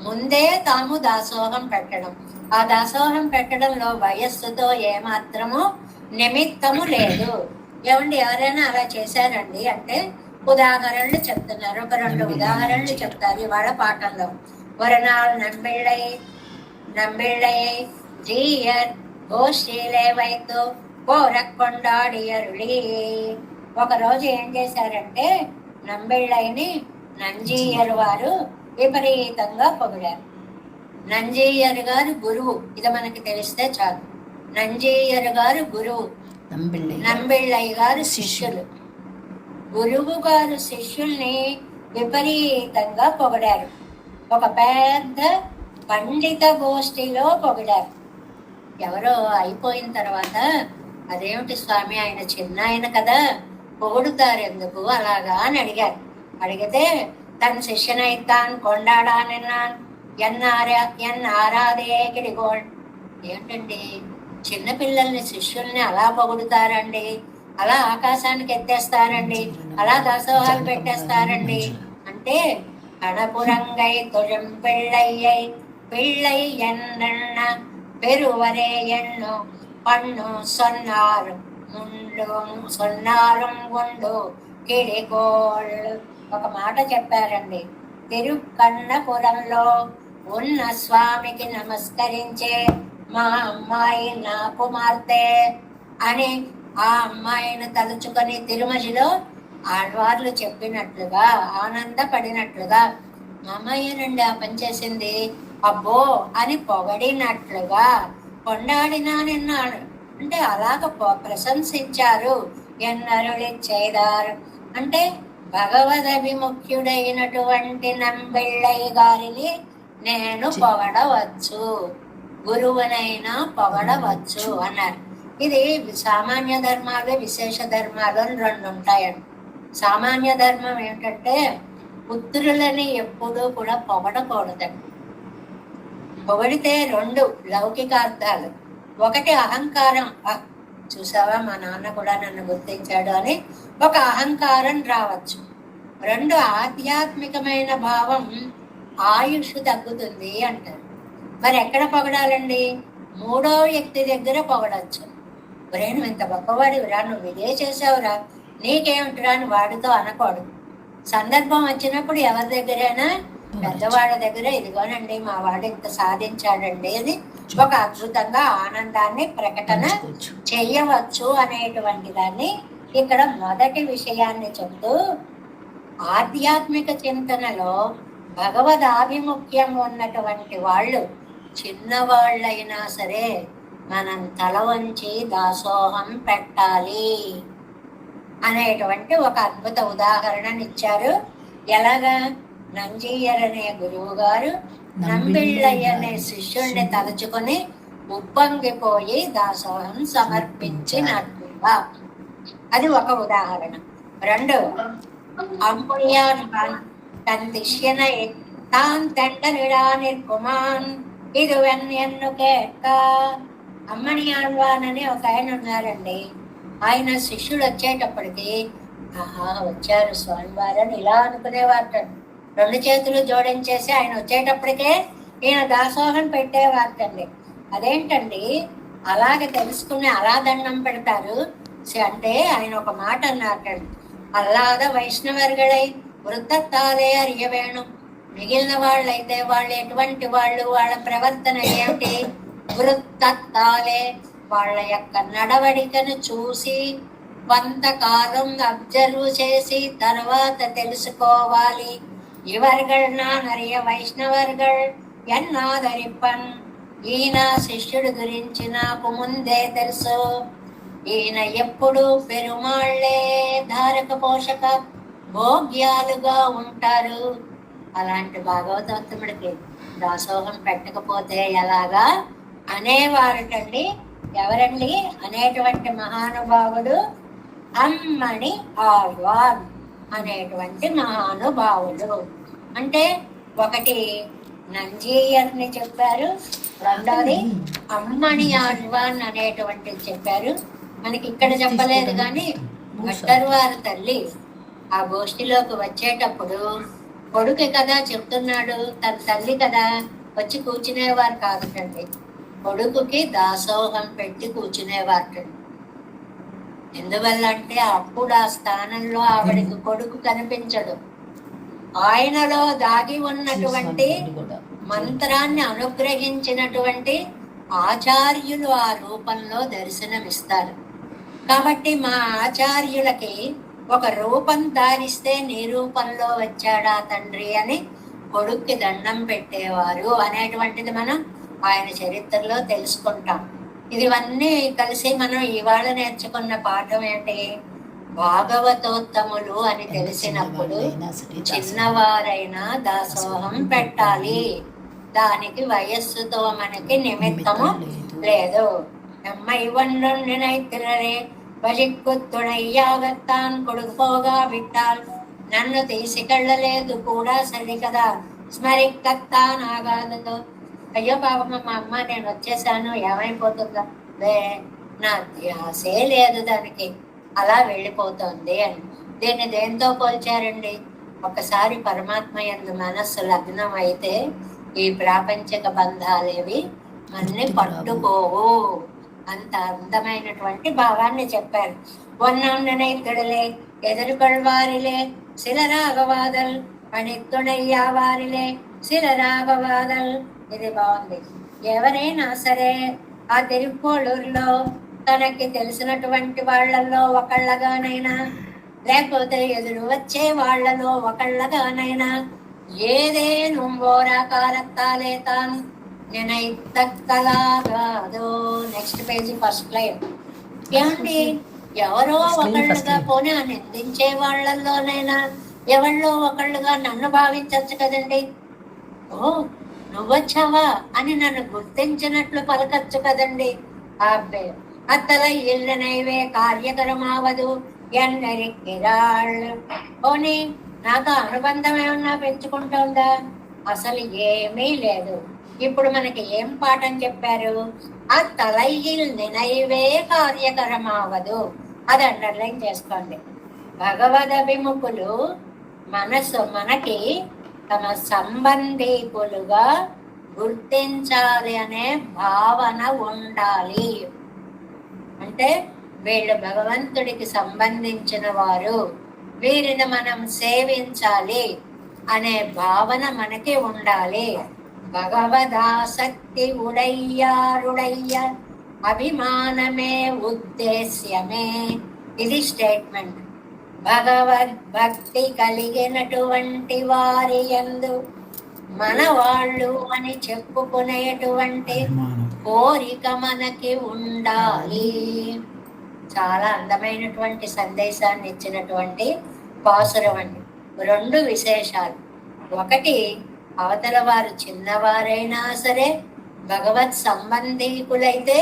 ముందే తాము దాసోహం పెట్టడం. ఆ దాసోహం పెట్టడంలో వయస్సుతో ఏమాత్రము నిమిత్తము లేదు. ఏమండి ఎవరైనా అలా చేశారండి అంటే ఉదాహరణలు చెప్తున్నారు. ఒక 2 ఉదాహరణలు చెప్తారు ఇవాళ పాఠంలో. ஒரு நாள் நம்பிள்ளையை ஜீயர் గోష్ఠీలే వైతు కోరకొండాడియరుళి. ఒకరోజు ఏం చేశారంటే నంబిళ్ళని నంజీయర్ వారు విపరీతంగా పొగిడారు. నంజీయర్ గారు గురువు, ఇది మనకి తెలిస్తే చాలు. నంజీయర్ గారు గురువు, నంబిళ్ళయ్య గారు శిష్యులు. గురువు గారు శిష్యుల్ని విపరీతంగా పొగిడారు. ఒక పెద్ద పండిత గోష్ఠిలో పొగిడారు. ఎవరో అయిపోయిన తర్వాత, అదేమిటి స్వామి ఆయన చిన్న ఆయన కదా పొగుడుతారు ఎందుకు అలాగా అని అడిగారు. అడిగితే తన శిష్యనైతాన్ కొండాడానన్నాన్ ఎన్నారాదేకిడిగోల్. ఏంటండి చిన్నపిల్లల్ని శిష్యుల్ని అలా పొగుడుతారండి, అలా ఆకాశానికి ఎత్తేస్తారండి, అలా దాసోహాలు పెట్టేస్తారండి అంటే, కణపురంగై తొజం పిళ్ళయ్యై పిళ్ళై ఎన్న పెరువరే ఎన్నో పన్ను సొన్నారం గుండు కిడికోళ్ళు. ఒక మాట చెప్పారండి. తిరుకన్నపురంలో ఉన్న స్వామికి నమస్కరించే మా అమ్మాయి నా కుమార్తె అని ఆ అమ్మాయిని తలుచుకొని తిరుమజిలో ఆళ్వార్లు చెప్పినట్లుగా ఆనందపడినట్లుగా, మా అమ్మాయినండి ఆ పని చేసింది అబ్బో అని పొగడినట్లుగా కొండాడినానన్నాడు అంటే అలాగ ప్రశంసించారు. ఎన్నరులి చేదారు అంటే భగవదభిముఖ్యుడైనటువంటి నంబిళ్ళయ్య గారిని నేను పొగడవచ్చు, గురువునైనా పొగడవచ్చు అన్నారు. ఇది సామాన్య ధర్మాలు విశేష ధర్మాలు అని 2 ఉంటాయండి. సామాన్య ధర్మం ఏంటంటే పుత్రులని ఎప్పుడూ కూడా పొగడకూడదండి. పొగిడితే 2 లౌకికార్థాలు. ఒకటి అహంకారం, చూసావా మా నాన్న కూడా నన్ను గుర్తించాడు అని ఒక అహంకారం రావచ్చు. 2 ఆధ్యాత్మికమైన భావం, ఆయుష్ తగ్గుతుంది అంటారు. మరి ఎక్కడ పొగడాలండి? 3వ వ్యక్తి దగ్గర పొగడచ్చు. ఒరేను ఇంత గొప్పవాడివిరా, నువ్వు ఇదే చేసావురా, నీకేమిటిరా అని వాడితో అనకూడదు. సందర్భం వచ్చినప్పుడు ఎవరి దగ్గరైనా పెద్దవాళ్ళ దగ్గర ఇదిగోనండి మా వాడు ఇంత సాధించాడండి అని ఒక అద్భుతంగా ఆనందాన్ని ప్రకటన చెయ్యవచ్చు అనేటువంటి దాన్ని ఇక్కడ మొదటి విషయాన్ని చెప్తూ, ఆధ్యాత్మిక చింతనలో భగవదాభిముఖ్యం ఉన్నటువంటి వాళ్ళు చిన్నవాళ్ళైనా సరే మనం తల వంచి దాసోహం పెట్టాలి అనేటువంటి ఒక అద్భుత ఉదాహరణనిచ్చారు. ఎలాగా? నంజీయర్ అనే గురువు గారు నంబిళ్ళయ్య అనే శిష్యుల్ని తలుచుకొని ఉప్పొంగిపోయి దాసోహం సమర్పించినట్లుగా. అది ఒక ఉదాహరణ. 2 అమ్ముయాన్ తన్ శిష్యనై తాన్ తెండనిడా నిర్కుమాన్ ఇది ఎన్ను కేట్క. అమ్మణియాన్వాన్ అని ఒక ఆయన ఉన్నారండి. ఆయన శిష్యుడు వచ్చేటప్పటికి ఆహా వచ్చారు స్వామివారు అని ఇలా అనుకునేవారట. 2 చేతులు జోడించేసి ఆయన వచ్చేటప్పటికే ఈయన దాసోహం పెట్టేవారటండి. అదేంటండి అలాగే తెలుసుకుని అలా దండం పెడతారు అంటే ఆయన ఒక మాట అన్నారటండి. అల్లాద వైష్ణవర్గళై వృత్తత్తాలే అరియవేణు. మిగిలిన వాళ్ళైతే వాళ్ళు ఎటువంటి వాళ్ళు, వాళ్ళ ప్రవర్తన ఏమిటి, వృత్తత్తాలే వాళ్ళ యొక్క నడవడికను చూసి కొంతకాలం అబ్జర్వ్ చేసి తర్వాత తెలుసుకోవాలి. ఇవర్గள்నా నరియ వైష్ణవర్గళ్ ఎన్నాదరిప్పన్. ఈయన శిష్యుడి గురించి నాకు ముందే తెలుసు. ఈయన ఎప్పుడు పెరుమాళ్లే ధారక పోషక భోగ్యాలుగా ఉంటారు. అలాంటి భాగవతోత్తముడికి దాసోహం పెట్టకపోతే ఎలాగా అనేవారటండి. ఎవరండి అనేటువంటి మహానుభావుడు? అమ్మణి ఆళ్వార్ అనేటువంటి మహానుభావుడు. అంటే ఒకటి నంజీయర్ని చెప్పారు, రెండోది అమ్మణి ఆళ్వాన్ అనేటువంటి చెప్పారు. మనకి ఇక్కడ చెప్పలేదు కానీ భట్టర్వారి తల్లి ఆ గోష్ఠిలోకి వచ్చేటప్పుడు కొడుకు కదా చెప్తున్నాడు, తన తల్లి కదా వచ్చి కూర్చునేవారు కాదుటండి. కొడుకుకి దాసోహం పెట్టి కూర్చునేవారు. ఎందువల్ల అంటే అప్పుడు ఆ స్థానంలో ఆవిడకి కొడుకు కనిపించడు. ఆయనలో దాగి ఉన్నటువంటి మంత్రాన్ని అనుగ్రహించినటువంటి ఆచార్యులు ఆ రూపంలో దర్శనమిస్తారు. కాబట్టి మా ఆచార్యులకి ఒక రూపం ధారిస్తే నీ రూపంలో వచ్చాడా తండ్రి అని కొడుక్కి దండం పెట్టేవారు అనేటువంటిది మనం ఆయన చరిత్రలో తెలుసుకుంటాం. ఇవన్నీ కలిసి మనం ఇవాళ నేర్చుకున్న పాఠం ఏంటి? భాగవతోత్తములు అని తెలిసినప్పుడు చిన్నవారైనా దాసోహం పెట్టాలి. దానికి వయస్సుతో మనకి నిమిత్తము లేదు. అమ్మ ఇవ్వండి నినైతిరరే వజిక్కుత్తుడయ్యాగత్తాన్ కొడుకుపోగా విట్టాల్ నన్ను తీసుకెళ్ళలేదు కూడా సరి కదా స్మరిక్కత్తా నాగాదు. అయ్యో పాపమ్మ మా అమ్మ నేను వచ్చేసాను ఏమైపోతుందా? నా ధ్యాసే లేదు దానికి, అలా వెళ్ళిపోతుంది అని. దీన్ని దేంతో పోల్చారండి? ఒకసారి పరమాత్మ యందు మనస్సు లగ్నం అయితే ఈ ప్రాపంచిక బంధాలేవి మన్ని పట్టుకోవు. అంత అందమైనటువంటి భావాన్ని చెప్పారు. ఒన్నాండనైతుడలే ఎదురుకొள்వారిలే శిలరాగవాదల్ పణిత్తుడయ్యావారిలే శిలరాగవాదల్. ఇది బాగుంది. ఎవరైనా సరే ఆ తిరుక్కోళూరులో తనకి తెలిసినటువంటి వాళ్లలో ఒకళ్ళగానైనా లేకపోతే ఎదురు వచ్చే వాళ్లలో ఒకళ్ళగానైనా ఏదేను ఓరాకారత్తాలే తాను నేనైతక్కలాగాదో. Next page first line. ఏమండి ఎవరో ఒకళ్ళుగా పోనీ ఆ నిందించే వాళ్ళల్లోనైనా ఎవళ్ళో ఒకళ్ళుగా నన్ను భావించచ్చు కదండి. ఓ నువ్వొచ్చావా అని నన్ను గుర్తించినట్లు పలకచ్చు కదండి. అబ్బే అత్తల ఇల్లనైవే కార్యకరమావదు ఎన్నరికిరాళ్ళు. పోనీ నాకు అనుబంధం ఏమన్నా పెంచుకుంటుందా? అసలు ఏమీ లేదు. ఇప్పుడు మనకి ఏం పాఠం చెప్పారు? ఆ తలయిల్ నినైవే కార్యకరమావదు. అది అండర్లైన్ చేసుకోండి. భగవదభిముఖులు మనకి తమ సంబంధీకులుగా గుర్తించాలి అనే భావన ఉండాలి. అంటే వీళ్ళు భగవంతుడికి సంబంధించిన వారు, వీరిని మనం సేవించాలి అనే భావన మనకి ఉండాలి. భగవదాసక్తి ఉడయ్యారుడయ్య అభిమానమే ఉద్దేశ్యమే. ఇది స్టేట్మెంట్. భగవద్భక్తి కలిగినటువంటి వారి యందు మన వాళ్ళు అని చెప్పుకునేటువంటి కోరిక మనకి ఉండాలి. చాలా అందమైనటువంటి సందేశాన్ని ఇచ్చినటువంటి పాసురం అండి. రెండు విశేషాలు. ఒకటి, అవతల వారు చిన్నవారైనా సరే భగవత్ సంబంధీకులైతే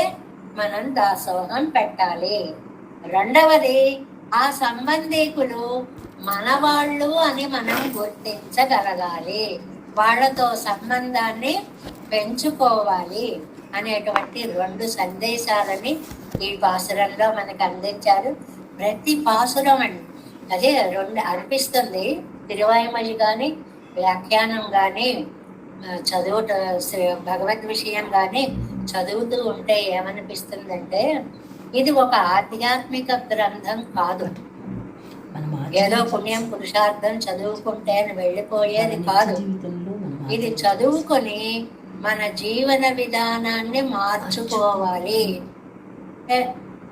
మనం దాసోహం పెట్టాలి. రెండవది, ఆ సంబంధీకులు మనవాళ్ళు అని మనం గుర్తించగలగాలి, వాళ్ళతో సంబంధాన్ని పెంచుకోవాలి అనేటువంటి రెండు సందేశాలని ఈ పాసురంలో మనకు అందించారు. ప్రతి పాసురం అండి అదే రెండు అనిపిస్తుంది. తిరువాయిమలి కానీ వ్యాఖ్యానం కానీ చదువుట భగవద్ విషయం కానీ చదువుతూ ఉంటే ఏమనిపిస్తుందంటే ఇది ఒక ఆధ్యాత్మిక గ్రంథం కాదు. ఏదో పుణ్యం పురుషార్థం చదువుకుంటే అని వెళ్ళిపోయేది కాదు. ఇది చదువుకొని మన జీవన విధానాన్ని మార్చుకోవాలి.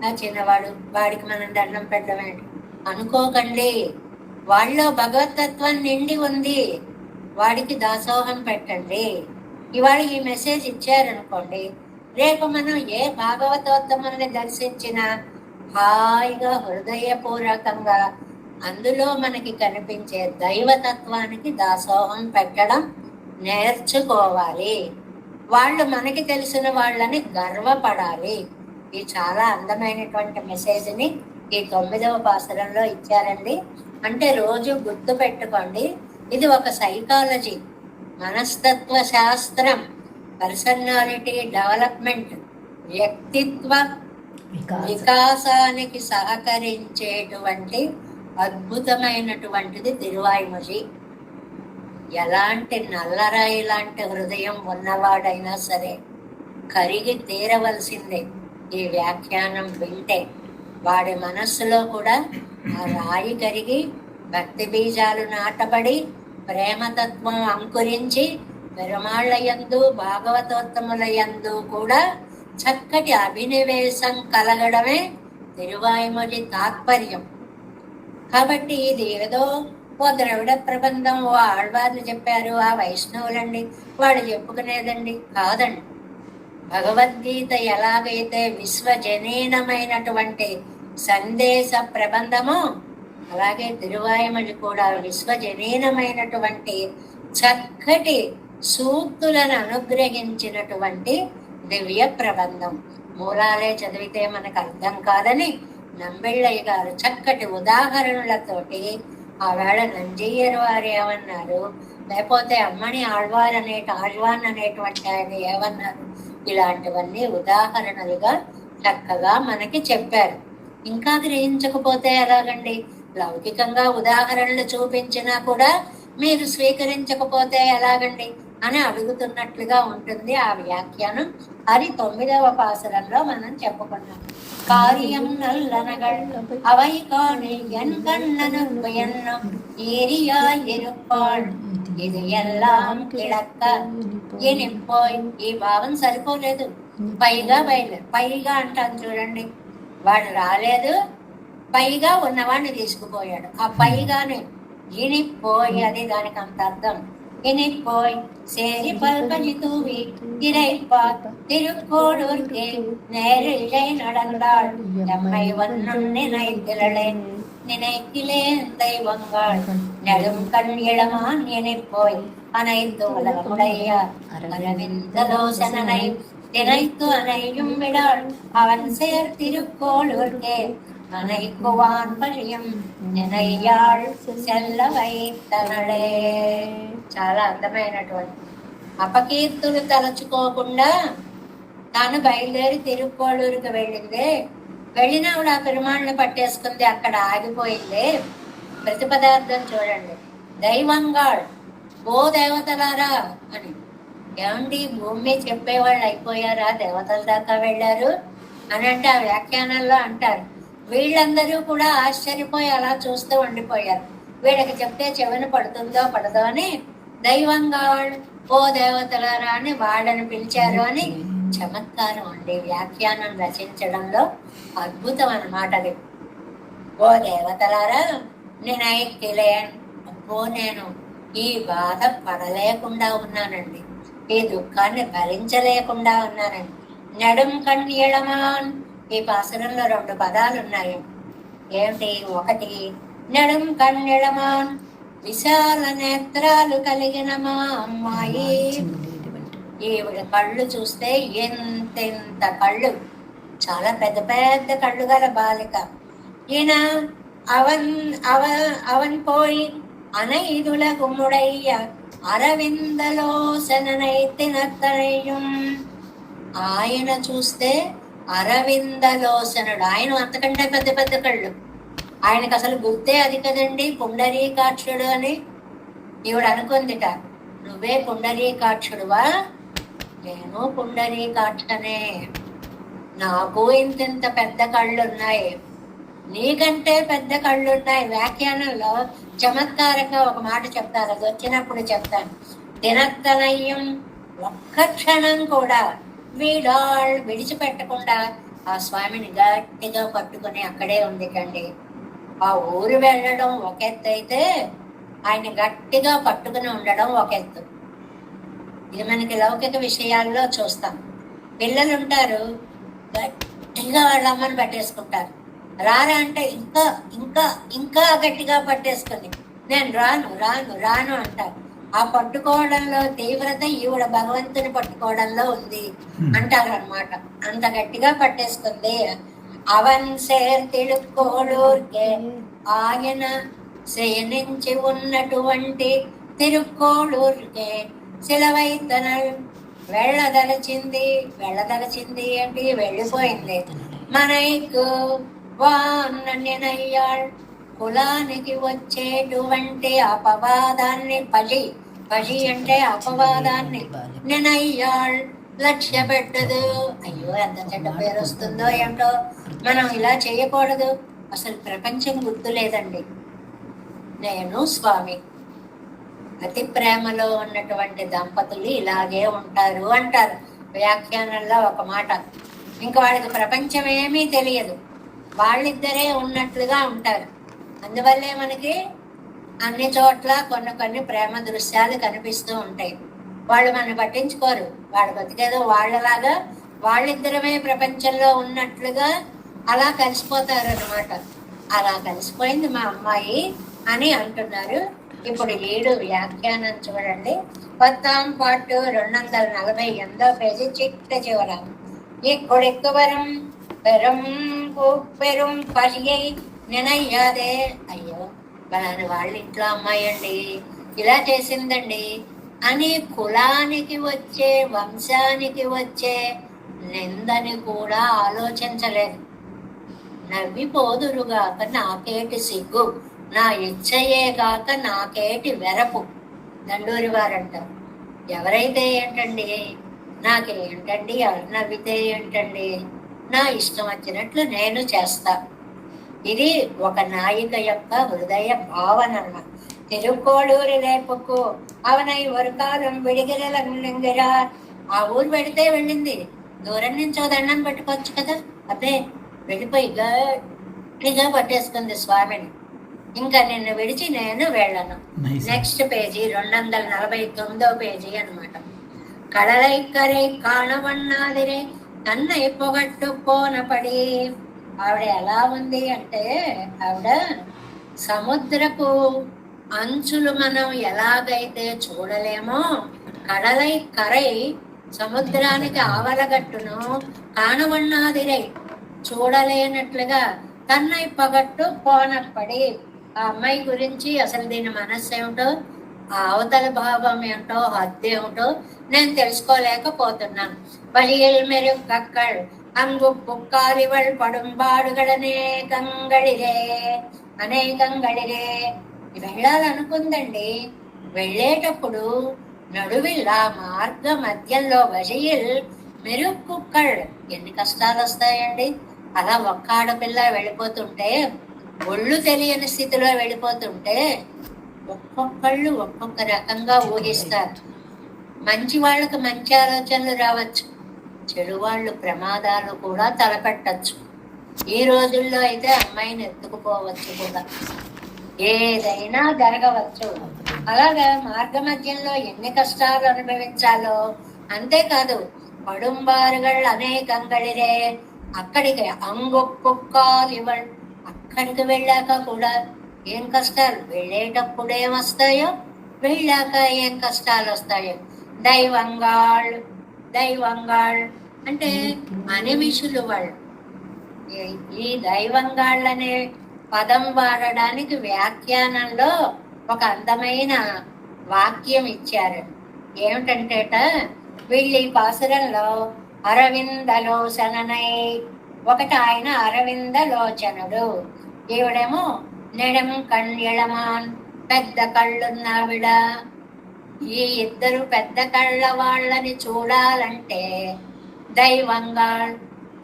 ఆ చిన్నవాడు, వాడికి మనం దండం పెట్టమేంటి అనుకోకండి. వాళ్ళలో భగవతత్వం నిండి ఉంది, వాడికి దాసోహం పెట్టండి. ఇవాళ ఈ మెసేజ్ ఇచ్చారనుకోండి, రేపు మనం ఏ భాగవతోత్తముని దర్శించినా హాయిగా హృదయపూర్వకంగా అందులో మనకి కనిపించే దైవతత్వానికి దాసోహం పెట్టడం నేర్చుకోవాలి. వాళ్ళు మనకి తెలిసిన వాళ్ళని గర్వపడాలి. ఈ చాలా అందమైనటువంటి మెసేజ్ని ఈ 9వ పాసురంలో ఇచ్చారండి. అంటే రోజు గుర్తు పెట్టుకోండి, ఇది ఒక సైకాలజీ, మనస్తత్వ శాస్త్రం, పర్సనాలిటీ డెవలప్మెంట్, వ్యక్తిత్వ వికాసానికి సహకరించేటువంటి అద్భుతమైనటువంటిది తిరువాయిమొഴി. ఎలాంటి నల్లరాయి లాంటి హృదయం ఉన్నవాడైనా సరే కరిగి తీరవలసిందే ఈ వ్యాఖ్యానం వింటే. వాడి మనస్సులో కూడా ఆ రాయి కరిగి భక్తి బీజాలు నాటబడి ప్రేమతత్వం అంకురించి పెరుమాళ్ళ యందు భాగవతోత్తముల యందు కూడా చక్కటి అభినివేశం కలగడమే తిరువాయిమొഴి తాత్పర్యం. కాబట్టి ఇది ఏదో ఓ ద్రవిడ ప్రబంధం, ఓ ఆళ్వార్లు చెప్పారు, ఆ వైష్ణవులండి వాళ్ళు చెప్పుకునేదండి కాదండి. భగవద్గీత ఎలాగైతే విశ్వజనీనమైనటువంటి సందేశ ప్రబంధమో, అలాగే తిరువాయిమొഴి కూడా విశ్వజనీనమైనటువంటి చక్కటి సూక్తులను అనుగ్రహించినటువంటి దివ్య ప్రబంధం. మూలాలే చదివితే మనకు అర్థం కాదని నంబిళ్ళయ్య గారు చక్కటి ఉదాహరణలతోటి, ఆవేళ నంజయ్యర్ వారు ఏమన్నారు, లేకపోతే అమ్మని ఆళ్వాన్ అనేటువంటి ఆయన ఏమన్నారు, ఇలాంటివన్నీ ఉదాహరణలుగా చక్కగా మనకి చెప్పారు. ఇంకా గ్రహించకపోతే ఎలాగండి? లౌకికంగా ఉదాహరణలు చూపించినా కూడా మీరు స్వీకరించకపోతే ఎలాగండి అని అడుగుతున్నట్లుగా ఉంటుంది ఆ వ్యాఖ్యానం. అది 9వ పాసురంలో మనం చెప్పుకున్నాం. காரியம் நல்லனகள் அவை காணி என் கண்ணனுக்கு எண்ணம் ஏரியாய் இருப்பாள் ఇది ఎల్లాం కిడక్క ఎనిపోయి. ఈ భావం సరిపోలేదు, పైగా అంటాను చూడండి. వాడు రాలేదు, పైగా ఉన్నవాడిని తీసుకుపోయాడు. ఆ పైగానే ఇనిపోయి, అది దానికి అంత అర్థం. இனிப்போய் சேரி பல்கனி தூவி இறைப்பார் திருக்கோடூர்க்கே நேரிழை நடந்தாள் எம்மை வண்ணம் நினைத்திலே நினைக்கிலேன் தெய்வங்கள் நெடும் கண் இளமான் இனிப்போய் அனைத்து உலகமுடைய அரவிந்தலோசனனை தினைத்து அனையும் விடாள் அவன் சேர் திருக்கோளூர்க்கே அனைக்குவான் பழியும் நினையாள் செல்ல வைத்தனளே. చాలా అందమైనటువంటి అపకీర్తులు తలచుకోకుండా తాను బయలుదేరి తిరుక్కోళూరుకి వెళ్ళింది. వెళ్ళినప్పుడు ఆ పెరుమాళ్ళని పట్టేసుకుంది, అక్కడ ఆగిపోయింది. ప్రతిపదార్థం చూడండి, దైవంగాళ్, ఓ దేవతలారా అని. ఏమండి భూమి చెప్పేవాళ్ళు అయిపోయారా, దేవతల దాకా వెళ్ళారు అని అంటే ఆ వ్యాఖ్యానంలో అంటారు. వీళ్ళందరూ కూడా ఆశ్చర్యపోయి అలా చూస్తూ ఉండిపోయారు. వీళ్ళకి చెప్తే చెవిన పడుతుందో పడదో అని దైవంగాళ్, ఓ దేవతలారా అని వాళ్ళని పిలిచారు అని చమత్కారం అండి. వ్యాఖ్యానం రచించడంలో అద్భుతం అన్నమాట అది. ఓ దేవతలారా నేనైకిలేన్, అబ్బో నేను ఈ బాధ పడలేకుండా ఉన్నానండి, ఈ దుఃఖాన్ని భరించలేకుండా ఉన్నానండి. నడుం కణ్యళమాన్, ఈ పాసురంలో 2 పదాలు ఉన్నాయి. ఏమిటి? ఒకటి నడుం కణ్యళమాన్, విశాల నేత్రాలు కలిగిన మా అమ్మాయి. ఈవిడ కళ్ళు చూస్తే ఎంతెంత కళ్ళు, చాలా పెద్ద పెద్ద కళ్ళు గల బాలిక. ఈయన అవన్ పోయి అనైదుల గుమ్ముడయ్య అరవిందలోసనైతినత్తనయ్యం. ఆయన చూస్తే అరవిందలోసనుడు, ఆయన అంతకంటే పెద్ద పెద్ద కళ్ళు. ఆయనకు అసలు గుర్తే అది కదండి పుండరీకాక్షుడు అని. ఈవిడ అనుకుందిట, నువ్వే పుండరీకాక్షుడువా? నేను పుండరీకాక్షనే, నాకు ఇంత పెద్ద కళ్ళున్నాయి, నీకంటే పెద్ద కళ్ళున్నాయి. వ్యాఖ్యానంలో చమత్కారంగా ఒక మాట చెప్తారు, అది వచ్చినప్పుడు చెప్తాను. తినత్తనయ్యం, ఒక్క క్షణం కూడా వీడాళ్ళు విడిచిపెట్టకుండా ఆ స్వామిని గట్టిగా పట్టుకుని అక్కడే ఉంది కండి. ఆ ఊరు వెళ్ళడం ఒక ఎత్తు అయితే ఆయన గట్టిగా పట్టుకుని ఉండడం ఒక ఎత్తు. ఇది మనకి లౌకిక విషయాల్లో చూస్తాం. పిల్లలు ఉంటారు, గట్టిగా వాళ్ళ అమ్మని పట్టేసుకుంటారు. రారా అంటే ఇంకా ఇంకా ఇంకా గట్టిగా పట్టేసుకుని నేను రాను రాను రాను అంటారు. ఆ పట్టుకోవడంలో తీవ్రత ఈవిడ భగవంతుని పట్టుకోవడంలో ఉంది అంటారు అనమాట. అంత గట్టిగా పట్టేసుకుంది. అవన్ సేర్ తిరుక్కోళూర్కే ఆయన శయనించి ఉన్నటువంటి తిరుక్కోళూర్కే సిలవైతనల్ వెళ్ళదలచింది. వెళ్ళదలచింది అంటే వెళ్ళిపోయింది. మనకు వాన్నయ్యాళ్ కులానికి వచ్చేటువంటి అపవాదాన్ని పజి పజి అంటే అపవాదాన్ని నెనయ్యాళ్ లక్ష్య పెట్టదు. అయ్యో ఎంత చెడ్డ పేరు వస్తుందో ఏంటో. మనం ఇలా చేయకూడదు. అసలు ప్రపంచం గుర్తు లేదండి. నేను స్వామి అతి ప్రేమలో ఉన్నటువంటి దంపతులు ఇలాగే ఉంటారు అంటారు వ్యాఖ్యానంలో ఒక మాట. ఇంకా వాళ్ళకి ప్రపంచం ఏమీ తెలియదు, వాళ్ళిద్దరే ఉన్నట్లుగా ఉంటారు. అందువల్లే మనకి అన్ని చోట్ల కొన్ని ప్రేమ దృశ్యాలు కనిపిస్తూ ఉంటాయి. వాళ్ళు మనం పట్టించుకోరు, వాళ్ళు బతికేదో వాళ్ళలాగా వాళ్ళిద్దరమే ప్రపంచంలో ఉన్నట్లుగా అలా కలిసిపోతారు అనమాట. అలా కలిసిపోయింది మా అమ్మాయి అని అంటున్నారు. ఇప్పుడు 7 వ్యాఖ్యానం చూడండి. 10వ పార్ట్ 248వ పేజీ చిట్ట చివర. ఇక్కడెక్కువరం పెరం పెరుం పసియై నెనయ్యాదే. అయ్యో వాళ్ళని వాళ్ళ ఇంట్లో అమ్మాయి అండి ఇలా చేసిందండి అని కులానికి వచ్చే వంశానికి వచ్చే నిందని కూడా ఆలోచించలేదు. నవ్విపోదురుగాక నాకేటి సిగ్గు, నా ఇచ్చయే గాక నాకేటి వెరపు. దండూరి వారంటారు. ఎవరైతే ఏంటండి, నాకేంటండి, ఎవరు నవ్వితే ఏంటండి, నా ఇష్టం వచ్చినట్లు నేను చేస్తా. ఇది ఒక నాయిక యొక్క హృదయ భావన అన్నమాట. తిరుక్కోడూరి రేపుకు అవనై వరకాలం విడిగిరలంగిరా. ఆ ఊరు పెడితే వెళ్ళింది, దూరం నుంచి ఓ దండం పెట్టుకోవచ్చు కదా. అదే వెళ్ళిపోయి గట్టిగా పట్టేసుకుంది స్వామిని. ఇంకా నిన్ను విడిచి నేను వెళ్ళను. నెక్స్ట్ పేజీ 249వ పేజీ అనమాట. కడలై కரை కాణవన్నాదిరే తన్నై పొగట్టు పోనపడి. ఆవిడ ఎలా ఉంది అంటే, ఆవిడ సముద్రపు అంచులు మనం ఎలాగైతే చూడలేమో, కడలై కరై సముద్రానికి ఆవలగట్టును కాణవన్నాదిరై చూడలేనట్లుగా తన్నై పగట్టు పోనప్పడి. ఆ అమ్మాయి గురించి అసలు దీని మనస్సు ఏమిటో, ఆ అవతల భావం ఏమిటో, హద్దు ఏమిటో నేను తెలుసుకోలేకపోతున్నాను. వழியில் மெருக்கக்கள் அங்கு புக்காரிவள் పడుంబాడుగడ అనేకంగళిరే. వెళ్ళాలనుకుందండి. వెళ్ళేటప్పుడు నడువిల్లా మార్గ మధ్యంలో వழியில் మెరుక్కుక్కళ్. ఎన్ని కష్టాలు వస్తాయండి. అలా ఒక్క ఆడపిల్ల వెళ్ళిపోతుంటే, ఒళ్ళు తెలియని స్థితిలో వెళ్ళిపోతుంటే ఒక్కొక్కళ్ళు ఒక్కొక్క రకంగా ఊహిస్తారు. మంచి వాళ్ళకి మంచి ఆలోచనలు రావచ్చు, చెడు వాళ్ళు ప్రమాదాలు కూడా తలపెట్టచ్చు. ఈ రోజుల్లో అయితే అమ్మాయిని ఎత్తుకుపోవచ్చు కూడా, ఏదైనా జరగవచ్చు. అలాగా మార్గ మధ్యంలో ఎన్ని కష్టాలు అనుభవించాలో. అంతేకాదు పడుంబారుగళ్ళు అనేకంగళిరే. అక్కడికి అంగొప్పుక్కాలివள். అక్కడికి వెళ్ళాక కూడా ఏం కష్టాలు, వెళ్ళేటప్పుడు ఏమొస్తాయో, వెళ్ళాక ఏం కష్టాలు వస్తాయో. దైవంగాళ్ళు అంటే అనిమిషులు వాళ్ళు. ఈ దైవంగాళ్ళనే పదం వాడడానికి వ్యాఖ్యానంలో ఒక అందమైన వాక్యం ఇచ్చారు. ఏమిటంటేట, వీళ్ళ ఈ పాసురంలో అరవిందలోచననై, ఒకటి ఆయన అరవిందలోచనుడు, ఈవిడేమో నెడం కళ్ళమాన్, పెద్ద కళ్ళున్నావిడ. ఈ ఇద్దరు పెద్ద కళ్ళ వాళ్ళని చూడాలంటే దైవంగా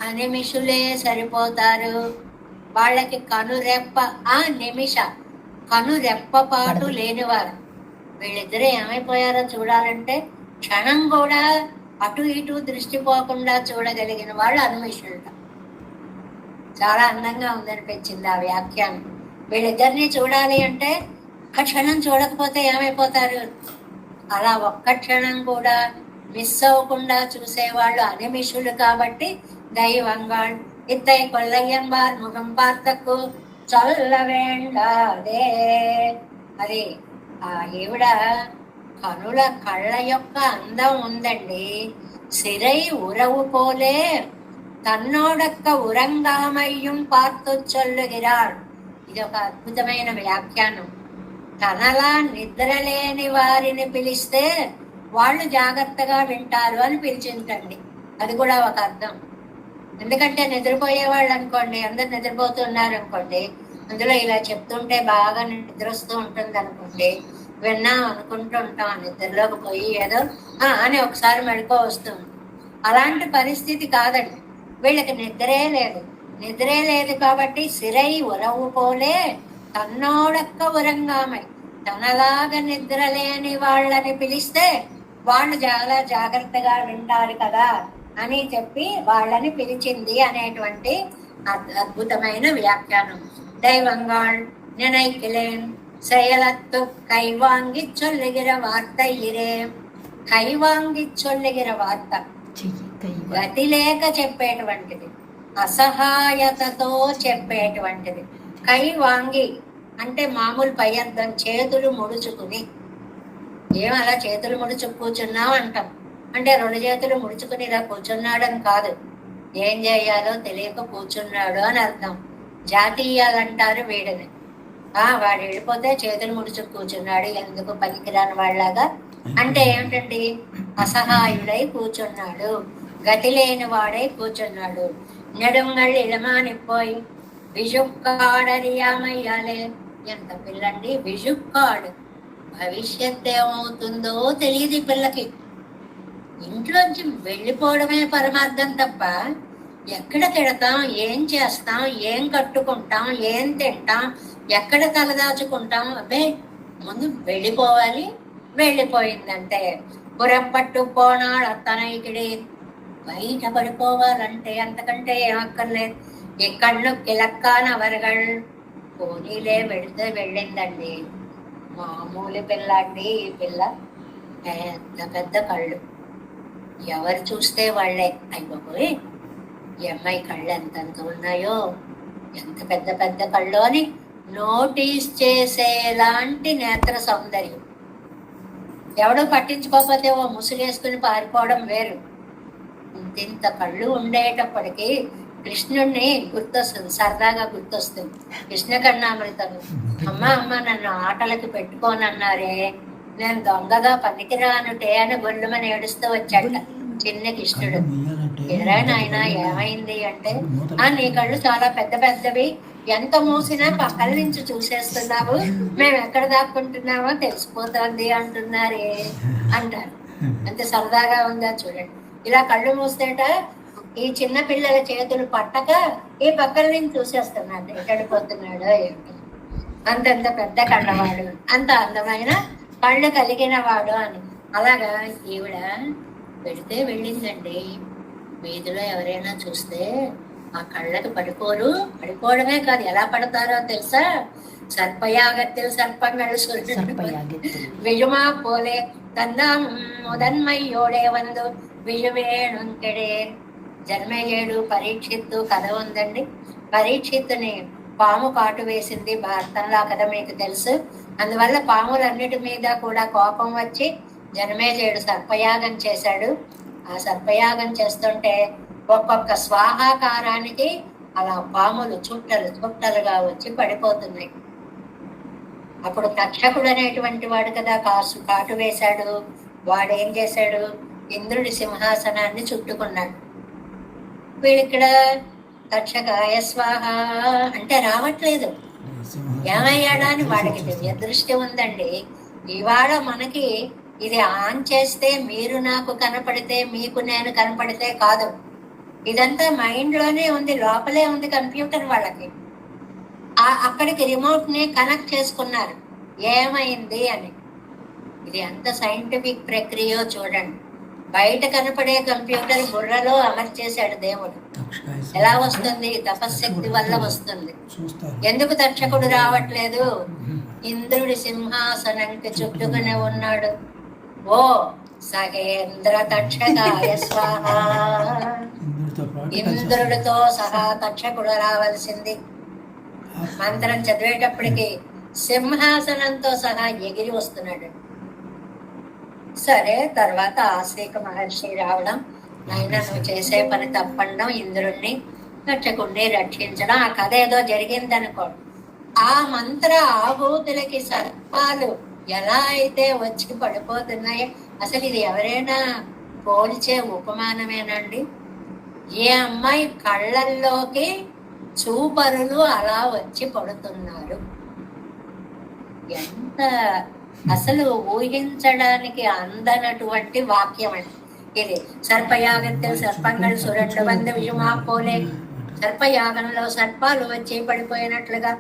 అనిమిషులే సరిపోతారు. వాళ్ళకి కనురెప్ప, ఆ నిమిష కనురెప్ప పాటు లేనివారు. వీళ్ళిద్దరూ ఏమైపోయారో చూడాలంటే క్షణం కూడా అటు ఇటు దృష్టి పోకుండా చూడగలిగిన వాళ్ళు అనిమిషులట. చాలా అందంగా ఉందనిపించింది ఆ వ్యాఖ్యానం. వీళ్ళిద్దరినీ చూడాలి అంటే ఒక్క క్షణం చూడకపోతే ఏమైపోతారు? అలా ఒక్క క్షణం కూడా మిస్ అవ్వకుండా చూసేవాళ్ళు అనిమిషులు కాబట్టి దైవంగాళ్ ఇత్తై కొల్లయ్యంబార్ ముఖం పార్తకు చల్ల వేండాదే. అది ఆ ఈవిడ కనుల కళ్ళ యొక్క అందం ఉందండి. సిరై ఉరవు పోలే తన్నోడక్క ఉరంగామయ్యం పార్తు చొల్లుగిరాడు. ఇది ఒక అద్భుతమైన వ్యాఖ్యానం. తనలా నిద్రలేని వారిని పిలిస్తే వాళ్ళు జాగ్రత్తగా వింటారు అని పిలిచింటండి. అది కూడా ఒక అర్థం. ఎందుకంటే నిద్రపోయే వాళ్ళు అనుకోండి, అందరు నిద్రపోతున్నారు అనుకోండి, అందులో ఇలా చెప్తుంటే బాగా నిద్ర వస్తూ ఉంటుంది అనుకోండి, విన్నాం అనుకుంటూ ఉంటాం. నిద్రలోకి పోయి ఏదో అని ఒకసారి మెడుకో వస్తుంది. అలాంటి పరిస్థితి కాదండి. వీళ్ళకి నిద్రే లేదు కాబట్టి సిరై ఉరవు పోలే తన్నోడక్క ఉరంగామై, తనలాగా నిద్రలేని వాళ్ళని పిలిస్తే వాళ్ళు చాలా జాగ్రత్తగా వింటారు కదా అని చెప్పి వాళ్ళని పిలిచింది అనేటువంటి అద్భుతమైన వ్యాఖ్యానం. దైవంగాళ్ నినైకిలేన్ செயலத்து கைவாங்கி சொல்லுகிற வார்த்தை இரே. కైవాంగి చొల్లిగిర వార్త గతి లేక చెప్పేటువంటిది, అసహాయతతో చెప్పేటువంటిది. కైవాంగి అంటే మామూలు పై అర్థం, చేతులు ముడుచుకుని. అలా చేతులు ముడుచు కూర్చున్నావు అంటాం అంటే 2 చేతులు ముడుచుకుని ఇలా కూర్చున్నాడని కాదు, ఏం చేయాలో తెలియక కూర్చున్నాడు అని అర్థం. జాతీయాలంటారు వీడిని. వాడు వెళ్ళిపోతే చేతులు ముడుచు కూర్చున్నాడు, ఎందుకు పనికిరాని వాళ్ళలాగా అంటే ఏమిటండి? అసహాయుడై కూర్చున్నాడు, గతి లేని వాడై కూర్చున్నాడు. నెడుంగళ్ళు ఇళమానిపోయి విజుక్కాడరియామయ్యాలే. ఎంత పిల్లండి విజుక్కాడు. భవిష్యత్ ఏమవుతుందో తెలియదు పిల్లకి. ఇంట్లోంచి వెళ్ళిపోవడమే పరమార్థం తప్ప ఎక్కడ తిడతాం, ఏం చేస్తాం, ఏం కట్టుకుంటాం, ఏం తింటాం, ఎక్కడ తలదాచుకుంటాం? అబ్బే ముందు వెళ్ళిపోవాలి. వెళ్ళిపోయిందంటే పురపట్టు పోనాడు అత్తనైకిడి. బయట పడిపోవాలంటే అంతకంటే ఏమక్కర్లేదు. ఎక్కడ్ను కిలక్కానవరగల్. పోనీలే వెళితే వెళ్ళిందండి. మామూలు పిల్ల అండి ఈ పిల్ల. పెద్ద పెద్ద కళ్ళు, ఎవరు చూస్తే వాళ్ళే అయిపోయి ఈ అమ్మాయి కళ్ళు ఎంతంత ఉన్నాయో, ఎంత పెద్ద పెద్ద కళ్ళు అని నోటీస్ చేసేలాంటి నేత్ర సౌందర్యం. ఎవడో పట్టించుకోకపోతే ఓ ముసుగేసుకుని పారిపోవడం వేరు. ఇంత కళ్ళు ఉండేటప్పటికీ కృష్ణుడిని గుర్తొస్తుంది, సరదాగా గుర్తొస్తుంది. కృష్ణ కన్నామృతం. అమ్మ నన్ను ఆటలకి పెట్టుకోనన్నారే, నేను దొంగగా పనికిరానుటే అని గొల్లుమని ఏడుస్తూ వచ్చాట చిన్న కృష్ణుడు. ఎరా నాయన ఏమైంది అంటే, నీ కళ్ళు చాలా పెద్ద పెద్దవి, ఎంత మూసినా పక్కల నుంచి చూసేస్తున్నావు, మేము ఎక్కడ దాక్కుంటున్నామో తెలిసిపోతుంది అంటున్నారే అంటారు. అంత సరదాగా ఉందా చూడండి. ఇలా కళ్ళు మూసేట ఈ చిన్న పిల్లల చేతులు పట్టక ఈ పక్కల నుంచి చూసేస్తున్నాడు, ఎక్కడిపోతున్నాడో ఏంటి. అంతంత పెద్ద కళ్ళవాడు, అంత అందమైన కళ్ళు కలిగిన వాడు అని. అలాగా ఈవిడ పెడితే వెళ్ళిందండి. వీధిలో ఎవరైనా చూస్తే ఆ కళ్ళకి పడిపోవడమే కాదు, ఎలా పడతారో తెలుసా? సర్పయాగத்தில் సర్పங்கள் విజుమా పోలే తన్నా మొదన్మయ్యోడే వందు విజువేణుంకెడే. జన్మేజయుడు పరీక్షిత్తు కథ ఉందండి. పరీక్షిత్తుని పాము కాటు వేసింది భారతంలో కథ మీకు తెలుసు. అందువల్ల పాములన్నిటి మీద కూడా కోపం వచ్చి జనమేజయుడు సర్పయాగం చేశాడు. ఆ సర్పయాగం చేస్తుంటే ఒక్కొక్క స్వాహాకారానికి అలా పాములు చుట్టలుగా వచ్చి పడిపోతున్నాయి. అప్పుడు తక్షకుడు అనేటువంటి వాడు కదా కాటు వేశాడు. వాడేం చేశాడు? ఇంద్రుడి సింహాసనాన్ని చుట్టుకున్నాడు. వీడిక్కడ తక్షకాయ స్వాహ అంటే రావట్లేదు. ఏమయ్యాడా అని వాడికి దివ్య దృష్టి ఉందండి. ఇవాళ మనకి ఇది ఆన్ చేస్తే మీరు నాకు కనపడితే, మీకు నేను కనపడితే కాదు, ఇదంతా మైండ్ లోనే ఉంది, లోపలే ఉంది కంప్యూటర్ వాళ్ళకి. అక్కడికి రిమోట్ ని కనెక్ట్ చేసుకున్నారు. ఏమైంది అని ఇది ఎంత సైంటిఫిక్ ప్రక్రియో చూడండి. బయట కనపడే కంప్యూటర్ బుర్రలో అమర్చేశాడు దేవుడు. ఎలా వస్తుంది? తపశ్శక్తి వల్ల వస్తుంది. ఎందుకు తక్షకుడు రావట్లేదు? ఇంద్రుడి సింహాసనంకి చుట్టుకునే ఉన్నాడు. ఓ సహేంద్ర తక్షకాయ స్వాహ. ఇంద్రుడితో సహా తక్షకుడు రావాల్సింది. మంత్రం చదివేటప్పటికి సింహాసనంతో సహా ఎగిరి వస్తున్నాడు. సరే, తర్వాత ఆశ్రీక మహర్షి రావడం, ఆయన నువ్వు చేసే పని తప్పండం, ఇంద్రుణ్ణి తక్షకుణ్ణి రక్షించడం, ఆ కథ ఏదో జరిగిందనుకో. ఆ మంత్ర ఆహూతులకి సర్పాలు ఎలా అయితే వచ్చి పడిపోతున్నాయో, అసలు ఇది ఎవరైనా పోల్చే ఉపమానమేనండి? ఏ అమ్మాయి కళ్ళల్లోకి చూపరులు అలా వచ్చి పడుతున్నారు. ఎంత అసలు ఊహించడానికి అందనటువంటి వాక్యం అండి ఇది. సర్పయాగంతో సర్పంగల్ సురక్ష బంధ విషమా పోలే. సర్పయాగంలో సర్పాలు వచ్చి పడిపోయినట్లుగా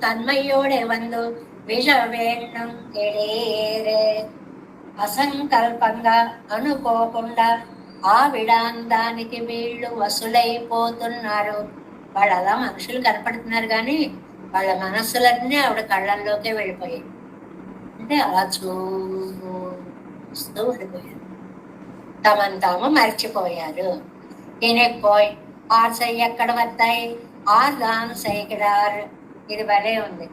తన్మయ్యోడే వందు విషవేణం కెడేరే. అసంకల్పంగా అనుకోకుండా ఆ విడాందానికి వీళ్ళు వసులైపోతున్నారు. వాళ్ళు అలా మనుషులు కనపడుతున్నారు కానీ వాళ్ళ మనస్సులన్నీ ఆవిడ కళ్ళల్లోకే వెళ్ళిపోయాయి. అంటే అలా చూస్తూ ఉండిపోయారు, తమను తాము మర్చిపోయారు. తినకపోయి ఆర్సై ఎక్కడ వస్తాయి, ఆర్దాన్ సైకిడార్. ఇది భలే ఉంది.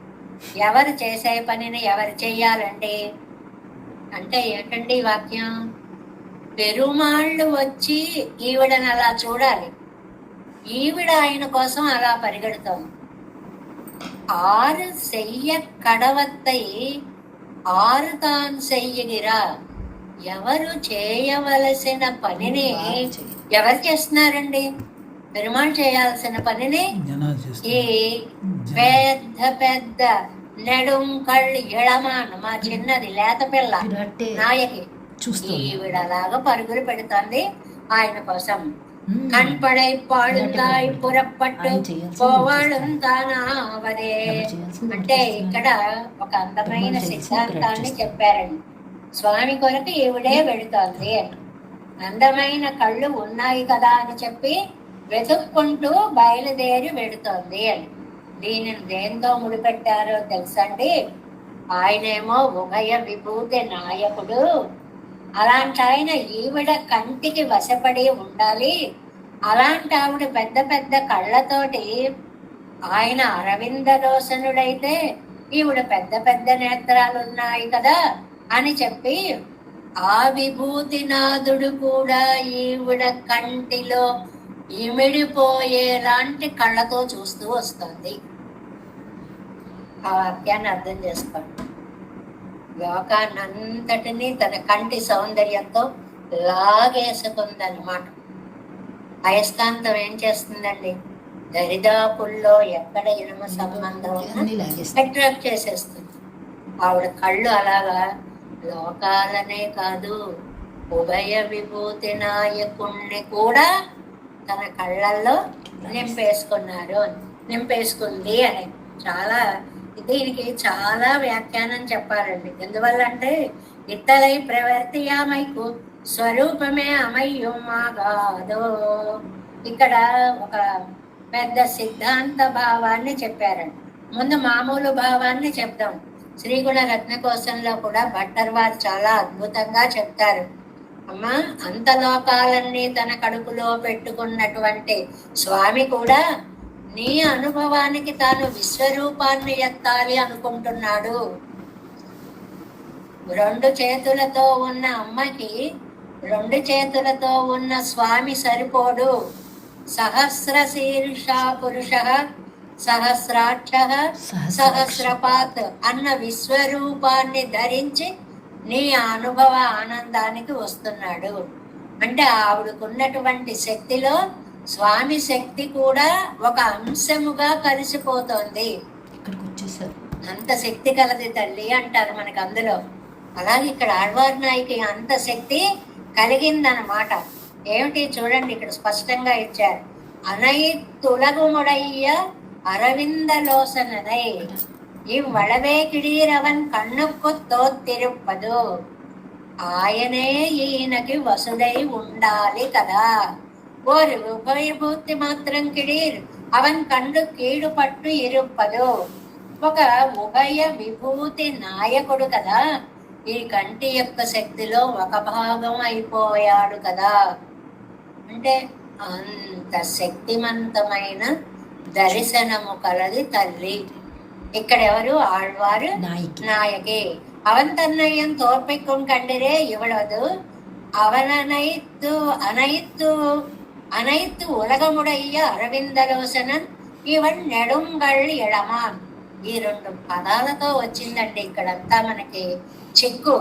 ఎవరు చేసే పనిని ఎవరు చెయ్యాలండి అంటే ఏంటండి ఈ వాక్యం? పెరుమాళ్ళు వచ్చి ఈవిడని అలా చూడాలి, ఈవిడ ఆయన కోసం అలా పరిగెడుతోంది. ఆరు చెయ్య కడవత్తై ఆరు తాను చెయ్యగిరా. ఎవరు చేయవలసిన పనిని ఎవరు చేస్తున్నారండి? పెరుమాళ్ చేయాల్సిన పనిని ఈ పెద్ద పెద్ద నెడుం కళ్ళు ఎళమాన మా చిన్నది లేత పిల్ల నాయకి ఈవిడలాగా పరుగులు పెడుతుంది ఆయన కోసం. కண்படை పాడుతాయి పురప్పట్టు పోవాళ్ళంతానావదే. అంటే ఇక్కడ ఒక అందమైన సిద్ధాంతాన్ని చెప్పారండి. స్వామి కొరకు ఈవిడే వెళుతోంది అని. అందమైన కళ్ళు ఉన్నాయి కదా అని చెప్పి వెతుక్కుంటూ బయలుదేరి వెళుతోంది అని. దీనిని దేంతో ముడిపెట్టారో తెలుసండి? ఆయనేమో ఉభయ విభూతి నాయకుడు. అలాంటి ఆయన ఈవిడ కంటికి వశపడి ఉండాలి. అలాంటి ఆవిడ పెద్ద పెద్ద కళ్ళతోటి, ఆయన అరవింద లోసనుడైతే ఈవిడ పెద్ద పెద్ద నేత్రాలు ఉన్నాయి కదా అని చెప్పి ఆ విభూతినాథుడు కూడా ఈవిడ కంటిలో ఇమిడిపోయేలాంటి కళ్ళతో చూస్తూ వస్తుంది. ఆ వాక్యాన్ని అర్థం చేసుకోండి. లోకాన్నంతటినీ తన కంటి సౌందర్యంతో లాగేసుకుందన్నమాట. అయస్కాంతం ఏం చేస్తుందండి? దరిదాపుల్లో ఎక్కడ ఇనుమ సంబంధం అట్రాక్ట్ చేసేస్తుంది. ఆవిడ కళ్ళు అలాగా లోకాలనే కాదు, ఉభయ విభూతి నాయకుణ్ణి కూడా తన కళ్ళల్లో నింపేసుకుంది అని చాలా, దీనికి చాలా వ్యాఖ్యానం చెప్పారండి. ఎందువల్ల అంటే ఇత్తలై ప్రవర్తియామైకు స్వరూపమే అమయ్యుమాగాదో. ఇక్కడ ఒక పెద్ద సిద్ధాంత భావాన్ని చెప్పారండి. ముందు మామూలు భావాన్ని చెప్దాం. శ్రీగుణ రత్నకోశంలో కూడా భట్టర్ వారు చాలా అద్భుతంగా చెప్తారు. అమ్మా, అంత లోకాలన్నీ తన కడుపులో పెట్టుకున్నటువంటి స్వామి కూడా నీ అనుభవానికి తాను విశ్వరూపాన్ని ఎత్తాలి అనుకుంటున్నాడు. 2 చేతులతో ఉన్న అమ్మకి 2 చేతులతో ఉన్న స్వామి సరిపోడు. సహస్ర శీర్ష పురుష సహస్రాక్ష సహస్రపాత్ అన్న విశ్వరూపాన్ని ధరించి నీ అనుభవ ఆనందానికి వస్తున్నాడు. అంటే ఆవిడకున్నటువంటి శక్తిలో స్వామి శక్తి కూడా ఒక అంశముగా కలిసిపోతోంది. అంత శక్తి కలది తల్లి అంటారు మనకు అందులో. అలాగే ఇక్కడ ఆళ్వార్ నాయకి అంత శక్తి కలిగిందన్నమాట. ఏమిటి చూడండి, ఇక్కడ స్పష్టంగా ఇచ్చారు. అనై తులగుముడయ్య అరవింద లోసనై. இவ்வளவே கிடீரவன் கண்ணுக்கு தோத்திருப்பது ఆయనే ఈయనకి వసుడై ఉండాలి కదా. ஒரு உபயபூத்தி మాత్రం కిడీర్ అవన్ కండు కీడు పట్టు ఇరుప్పదు. ఒక ఉభయ విభూతి నాయకుడు కదా, ఈ కంటి యొక్క శక్తిలో ఒక భాగం అయిపోయాడు కదా. అంటే అంత శక్తిమంతమైన దర్శనము కలది తల్లి. ఇక్కడ ఎవరు? ఆళ్వారు నాయకి. அவன் தன்னையும் தோற்பிக்கும் கண்டிரே இவ்வளவு அவனனைத்து அனைத்து அனைத்து உலகமுடைய అరవిందలోచనన్ ఇవన్ నెడుంగళ్ ఎడమాన్. ఈ రెండు పదాలతో వచ్చిందండి ఇక్కడంతా మనకి చిక్కు.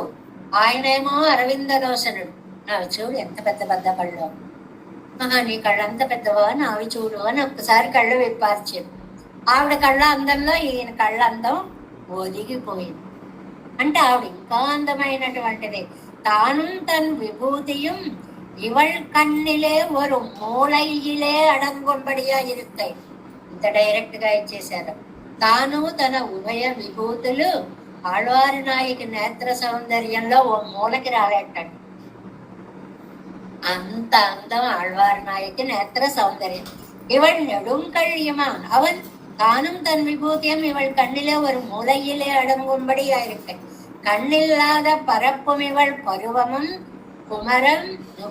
ఆయనేమో అరవిందలోచనుడు. నావి చూడు ఎంత పెద్ద పెద్ద కళ్ళు. నీ కళ్ళంత పెద్దవా, నావి చూడు అని ఒక్కసారి కళ్ళు విప్పార్చింది. ఆవిడ కళ్ళ అందంలో ఈయన కళ్ళ అందం ఒదిగిపోయింది. అంటే ఆవిడ ఇంకా అందమైనటువంటిది. తాను తన్ విభూతిயும் இவள் கண்ணிலே ஒரு மூளையிலே అడంగొంబడియా ఇరుతాయి. ఇంత డైరెక్ట్ గా ఇచ్చేశారు. తాను తన ఉభయ విభూతులు ఆళ్వారి నాయకి నేత్ర సౌందర్యంలో ఓ మూలకి రాలేటండి. అంత అందం ఆళ్వారి నాయకి నేత్ర సౌందర్యం. இவள் நெடுங்கழியமான் அவன் தானும் தன் விபூதியும் இவள் கண்ணிலே ஒரு மூலையிலே அடங்கும்படியா இருக்கு. கண்ணில்லாத பரப்பும் இவள் பருவமும் కుమరం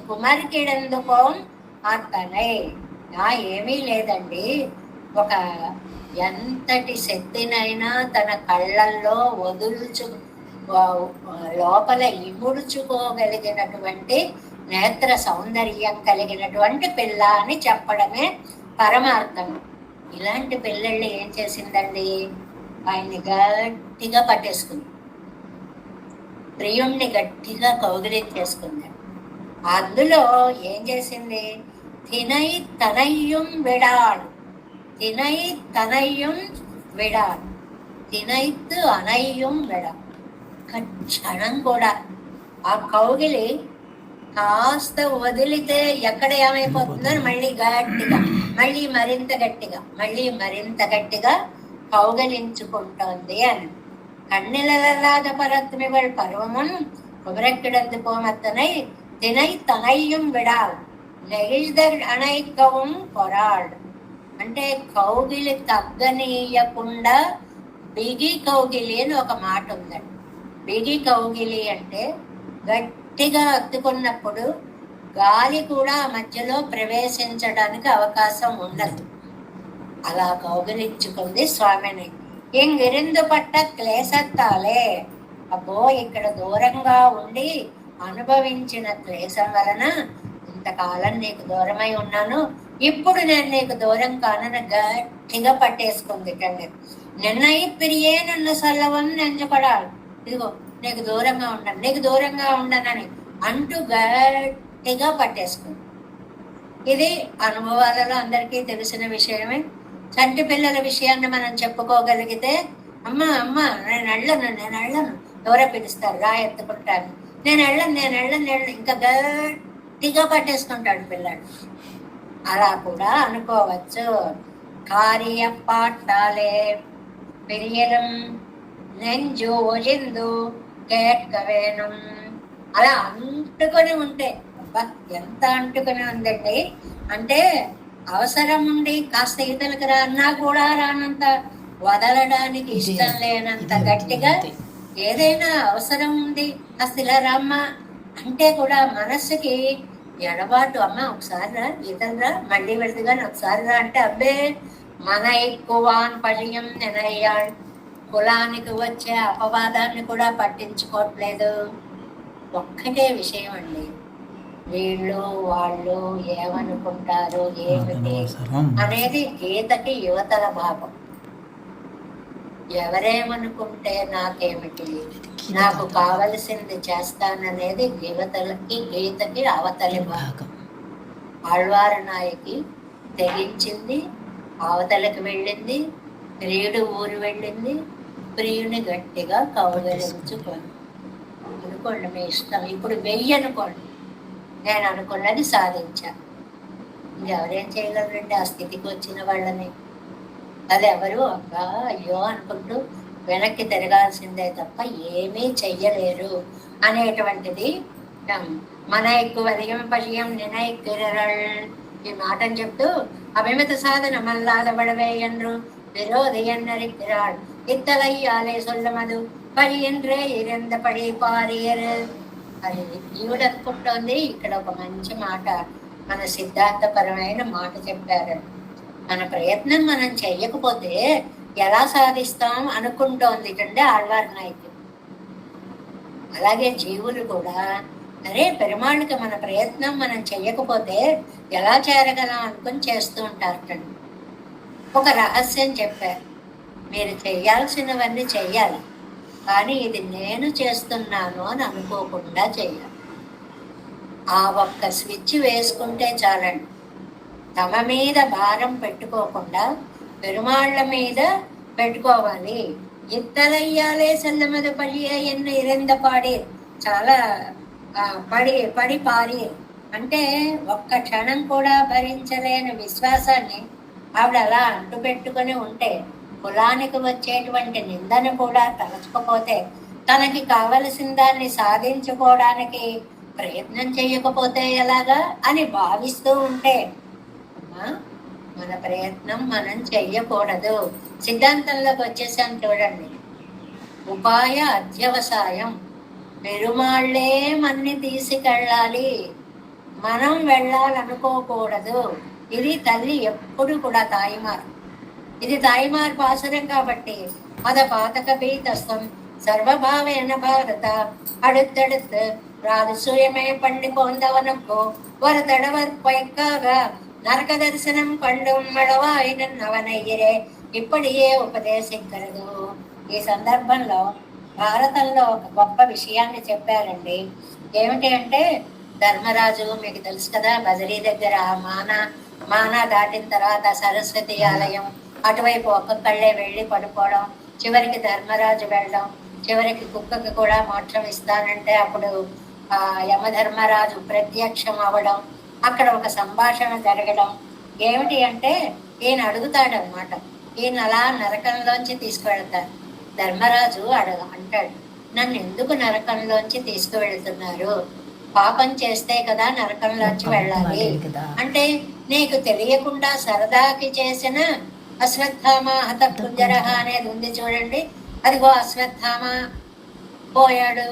కుమరికిడందుకోం అతనే. ఏమీ లేదండి, ఒక ఎంతటి శక్తినైనా తన కళ్ళల్లో వదులుచు లోపల ఇముడుచుకోగలిగినటువంటి నేత్ర సౌందర్యం కలిగినటువంటి పిల్ల అని చెప్పడమే పరమార్థం. ఇలాంటి పిల్లల్ని ఏం చేసిందండి? ఆయన్ని గట్టిగా పట్టేసుకుంది, ప్రియుణ్ణి గట్టిగా కౌగిలించేసుకుంది. అందులో ఏం చేసింది? తినై తనయ్యం విడాడు, తినై తనయ్యం విడాడు, తినైత్తు అనయ్యం విడ. క్షణం కూడా ఆ కౌగిలి కాస్త వదిలితే ఎక్కడ ఏమైపోతుందో మళ్ళీ గట్టిగా, మళ్ళీ మరింత గట్టిగా, మళ్ళీ మరింత గట్టిగా కౌగలించుకుంటోంది అని. கண்ணிலல்லாத பரத்மிவள் பருவமும் குமரக்கிடந்து போமத்தனை தினை தனையும் விடாள் நெகிழ்தர் அணைக்கவும் పొరాள். అంటే కౌగిలి తగ్గనీయకుండా బిగి కౌగిలి అని ఒక మాట ఉందండి. బిగి కౌగిలి అంటే గట్టిగా అత్తుకున్నప్పుడు గాలి కూడా మధ్యలో ప్రవేశించడానికి అవకాశం ఉండదు. అలా కౌగిలించుకుంది స్వామిని. ఇంగిరిందు పట్ట క్లేశత్తాలే. అబ్బో, ఇక్కడ దూరంగా ఉండి అనుభవించిన క్లేశం వలన ఇంతకాలం నీకు దూరమై ఉన్నాను, ఇప్పుడు నేను నీకు దూరం కానని గట్టిగా పట్టేసుకుంది కండి. నిన్నయి పిరియే నన్ను సల్లవని నెంచుపడాలి. ఇదిగో నీకు దూరంగా ఉండను, నీకు దూరంగా ఉండనని అంటూ గట్టిగా పట్టేసుకుంది. ఇది అనుభవాలలో అందరికీ తెలిసిన విషయమే. చంటి పిల్లల విషయాన్ని మనం చెప్పుకోగలిగితే, అమ్మ అమ్మ నేను వెళ్ళను ఎవరో పిలుస్తారు, రా ఎత్తుకుంటాను, నేను వెళ్ళను ఇంకా గట్టిగా పట్టేసుకుంటాడు పిల్లాడు. అలా కూడా అనుకోవచ్చు. కార్య పాటాలే పెరియలం నెంజు ఒలిందు కేట్కవేనం. అలా అంటుకొని ఉంటే, అబ్బా ఎంత అంటుకొని ఉందండి. అంటే అవసరం ఉండి కాస్త ఈతలకు రాన్నా కూడా రానంత, వదలడానికి ఇష్టం లేనంత గట్టిగా, ఏదైనా అవసరం ఉంది కాస్త ఇలా రామ్మా అంటే కూడా మనస్సుకి ఎడబాటు. అమ్మ ఒకసారి రా, ఈతలు రా, మళ్ళీ వెళుతుగాని ఒకసారి రా అంటే, అబ్బే మన ఎక్కువాన్ పழிయం నెనయ్యాడు. కులానికి వచ్చే అపవాదాన్ని కూడా పట్టించుకోవట్లేదు. ఒక్కటే విషయం అండి, వీళ్ళు వాళ్ళు ఏమనుకుంటారు ఏమిటి అనేది గీతకి యువతల భాగం. ఎవరేమనుకుంటే నాకేమిటి, నాకు కావలసింది చేస్తాననేది గీతకి అవతలి భాగం. ఆళ్వారు నాయకి తెగించింది, అవతలకి వెళ్ళింది, ప్రియుడు ఊరు వెళ్ళింది, ప్రియుని గట్టిగా కౌగలించుకోండి. అనుకోండి మీ ఇష్టం. ఇప్పుడు వెయ్యి అనుకోండి, నేను అనుకున్నది సాధించా. ఇంకెవరేం చేయగలరండి ఆ స్థితికి వచ్చిన వాళ్ళని? అది ఎవరు అబ్బా అయ్యో అనుకుంటూ వెనక్కి తిరగాల్సిందే తప్ప ఏమీ చెయ్యలేరు అనేటువంటిది మన ఎక్కువ పర్యం నినైక్కిరల్ ఈ మాటని చెప్తూ అభిమత సాధన మల్లాద పడవేయన్రు విరోధయన్నరిక్కిరాள் ఇత్తలయ్యాలే సొల్లమదు పడియండ్రే ఇరెంద పడి పారియరు అది ఈవిడ అనుకుంటోంది. ఇక్కడ ఒక మంచి మాట, మన సిద్ధాంతపరమైన మాట చెప్పారు. మన ప్రయత్నం మనం చెయ్యకపోతే ఎలా సాధిస్తాం అనుకుంటోంది కంటే ఆళ్వార్ నాయకుడు. అలాగే జీవులు కూడా అరే పెరుమాళ్ళకి మన ప్రయత్నం మనం చెయ్యకపోతే ఎలా చేరగలం అనుకుని చేస్తూ ఉంటారు. ఒక రహస్యం చెప్పారు, మీరు చెయ్యాల్సినవన్నీ చెయ్యాలి, కానీ ఇది నేను చేస్తున్నాను అని అనుకోకుండా చెయ్యాలి. ఆ ఒక్క స్విచ్ వేసుకుంటే చాలండి. తమ మీద భారం పెట్టుకోకుండా పెరుమాళ్ళ మీద పెట్టుకోవాలి. ఇత్తలయ్యాలే సెల్లమద పడి ఎన్న ఇరెంద పాడి, చాలా పడి పారి అంటే ఒక్క క్షణం కూడా భరించలేని విశ్వాసాన్ని ఆవిడ అలా అంటు పెట్టుకుని ఉంటే, కులానికి వచ్చేటువంటి నిందను కూడా తలచుకపోతే, తనకి కావలసిన దాన్ని సాధించుకోవడానికి ప్రయత్నం చేయకపోతే ఎలాగా అని భావిస్తూ ఉంటే మన ప్రయత్నం మనం చెయ్యకూడదు. సిద్ధాంతంలోకి వచ్చేసాం చూడండి. ఉపాయ అధ్యవసాయం, పెరుమాళ్లే మన్ని తీసుకెళ్ళాలి, మనం వెళ్ళాలనుకోకూడదు. ఇది తల్లి ఎప్పుడు కూడా తాయిమారు, ఇది తాయిమారు పాసురం కాబట్టి అద పాతక బీతస్థం సర్వభావేన భారత அடுத்தடுத்து ராஜசூயமே பண்ணி போந்தவனுக்கு ஒரு தடவர் பொய்க்காக నరక దర్శనం కండుం మడవాయినవనయ్యరే ఇప్పటియే ఉపదేశించదు. ఈ సందర్భంలో భారతంలో ఒక గొప్ప విషయాన్ని చెప్పారండి. ఏమిటి అంటే, ధర్మరాజు మీకు తెలుసు కదా, బదరీ దగ్గర మానా దాటిన తర్వాత సరస్వతి ఆలయం అటువైపు ఒక్కొక్కళ్ళే వెళ్ళి పడుకోవడం, చివరికి ధర్మరాజు వెళ్ళడం, చివరికి కుక్కకి కూడా మోక్షం ఇస్తానంటే అప్పుడు యమధర్మరాజు ప్రత్యక్షం అవ్వడం, అక్కడ ఒక సంభాషణ జరగడం. ఏమిటి అంటే, ఈయన అడుగుతాడు అనమాట, ఈయన అలా నరకంలోంచి తీసుకువెళ్తారు. ధర్మరాజు అంటాడు, నన్ను ఎందుకు నరకంలోంచి తీసుకువెళ్తున్నారు? పాపం చేస్తే కదా నరకంలోంచి వెళ్ళాలి అంటే, నీకు తెలియకుండా సరదాకి చేసిన అశ్వత్థామ హత కుంజరహ అనేది ఉంది చూడండి, అదిగో అశ్వత్థామ పోయాడు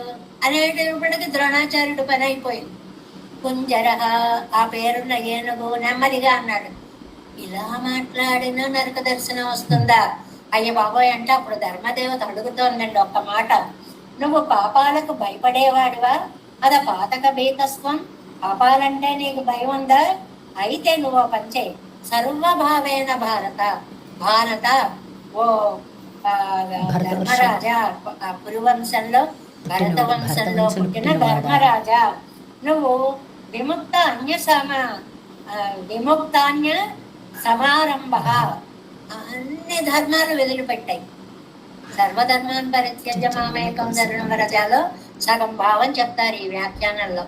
అనేటప్పటికి ద్రోణాచార్యుడు పని అయిపోయింది. కుంజరహ ఆ పేరున్న ఏనుగు నెమ్మదిగా అన్నాడు. ఇలా మాట్లాడినా నరక దర్శనం వస్తుందా? అయ్య బాబోయ్ అంటే అప్పుడు ధర్మదేవత అడుగుతోందండి ఒక్క మాట, నువ్వు పాపాలకు భయపడేవాడివా? అద పాతక బీతస్వం, పాపాలంటే నీకు భయం ఉందా? అయితే నువ్వు పంచే సర్వభావేన భారత ఓ ధర్మరాజా, పురువంశంలో భరత వంశంలో పుట్టిన ధర్మరాజా, నువ్వు విముక్తాన్య సమారంభ అన్ని ధర్మాలు వదిలిపెట్టాయి. సర్వధర్మాన్ పరిత్యజ్య మామేకం శరణం వ్రజాలో సగం భావం చెప్తారు ఈ వ్యాఖ్యానంలో.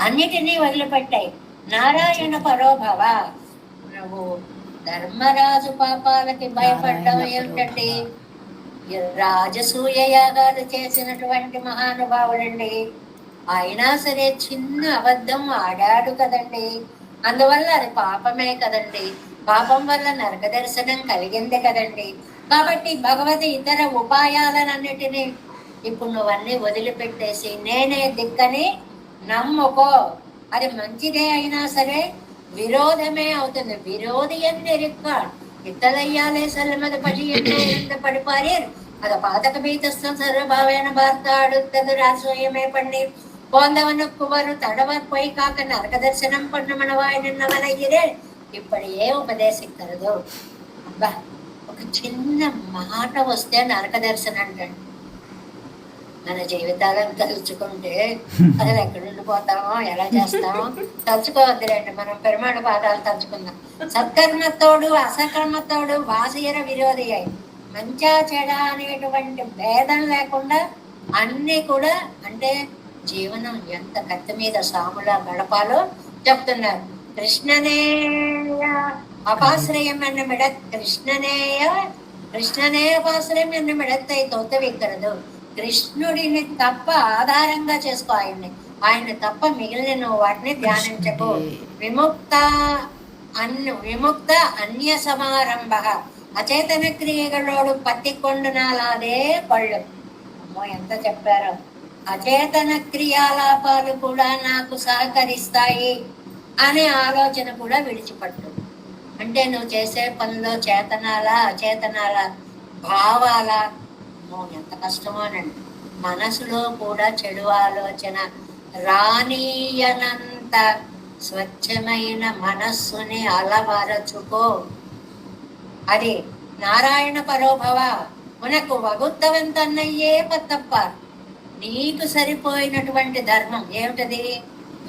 అన్నిటినీ వదిలిపెట్టాయి. నారాయణ పరోభవ, నువ్వు ధర్మరాజు పాపాలకి భయపడ్డం ఏమిటండి? రాజసూయ యాగాలు చేసినటువంటి మహానుభావుడండి. అయినా సరే చిన్న అబద్ధం ఆడాడు కదండి, అందువల్ల అది పాపమే కదండి, పాపం వల్ల నరక దర్శనం కలిగింది కదండి. కాబట్టి భగవతి ఇతర ఉపాయాలన్నిటినీ ఇప్పుడు నువ్వన్నీ వదిలిపెట్టేసి నేనే దిక్కని నమ్ముకో. అది మంచిదే అయినా సరే విరోధమే అవుతుంది. విరోధి అని ఎరుక్కాడు ఇత్తలయ్యాలే సల్లమద పడి పడిపారేరు అద పాతక బీతస్థం సర్వభావేన భారత அடுத்தது ராசோயமே பண்ணி போந்தவனுக்குவரு தடவர் போய் காக்க நரக தரிசனம் பண்ணமனவாய் నిన్నవనయ్యరే ఇప్పటియే ఉపదేశించరు. అబ్బా, ఒక చిన్న మాట వస్తే నరక దర్శనం అంటండి. మన జీవితాలను తలుచుకుంటే అసలు ఎక్కడుండిపోతామో ఎలా చేస్తామో తలుచుకోవద్దులేండి. మనం పెరుమాళ పాదాలు తలుచుకుందాం. సత్కర్మతోడు అసకర్మతోడు వాసీర విరోధి అయి మంచా చెడ అనేటువంటి భేదం లేకుండా అన్ని కూడా అంటే జీవనం ఎంత కత్తి మీద సాములా గడపాలో చెప్తున్నారు. కృష్ణనేయ అపాశ్రయం అన్న బిడ కృష్ణనేయ కృష్ణనే ఉపాసనం నిన్ను మిడత్తై తోతవిక్కరదు. కృష్ణుడిని తప్ప ఆధారంగా చేసుకో ఆయన్ని. ఆయన తప్ప మిగిలిన వాటిని ధ్యానించకు. విముక్త ವಿಮುಕ್ತ ಅನ್ಯ ಸಮಾರಂಭ అచేతన క్రియಗಳోడు పత్తికొండునాలాదే పళ్ళు. అమ్మో ఎంత చెప్పారో. అచేతన క్రియాలాపాలు కూడా నాకు సహకరిస్తాయి అనే ఆలోచన కూడా విడిచిపట్టు. అంటే నువ్వు చేసే పనిలో చేతనాల అచేతనాల భావాల, అమ్మో ఎంత కష్టమోనండి. మనసులో కూడా చెడు ఆలోచన రానీయనంత స్వచ్ఛమైన మనస్సుని అలవరచుకో. అది నారాయణ పరోభవ మనకు వగుత్తవంతన్నయ్యే పత్తప్పారు. నీకు సరిపోయినటువంటి ధర్మం ఏమిటది?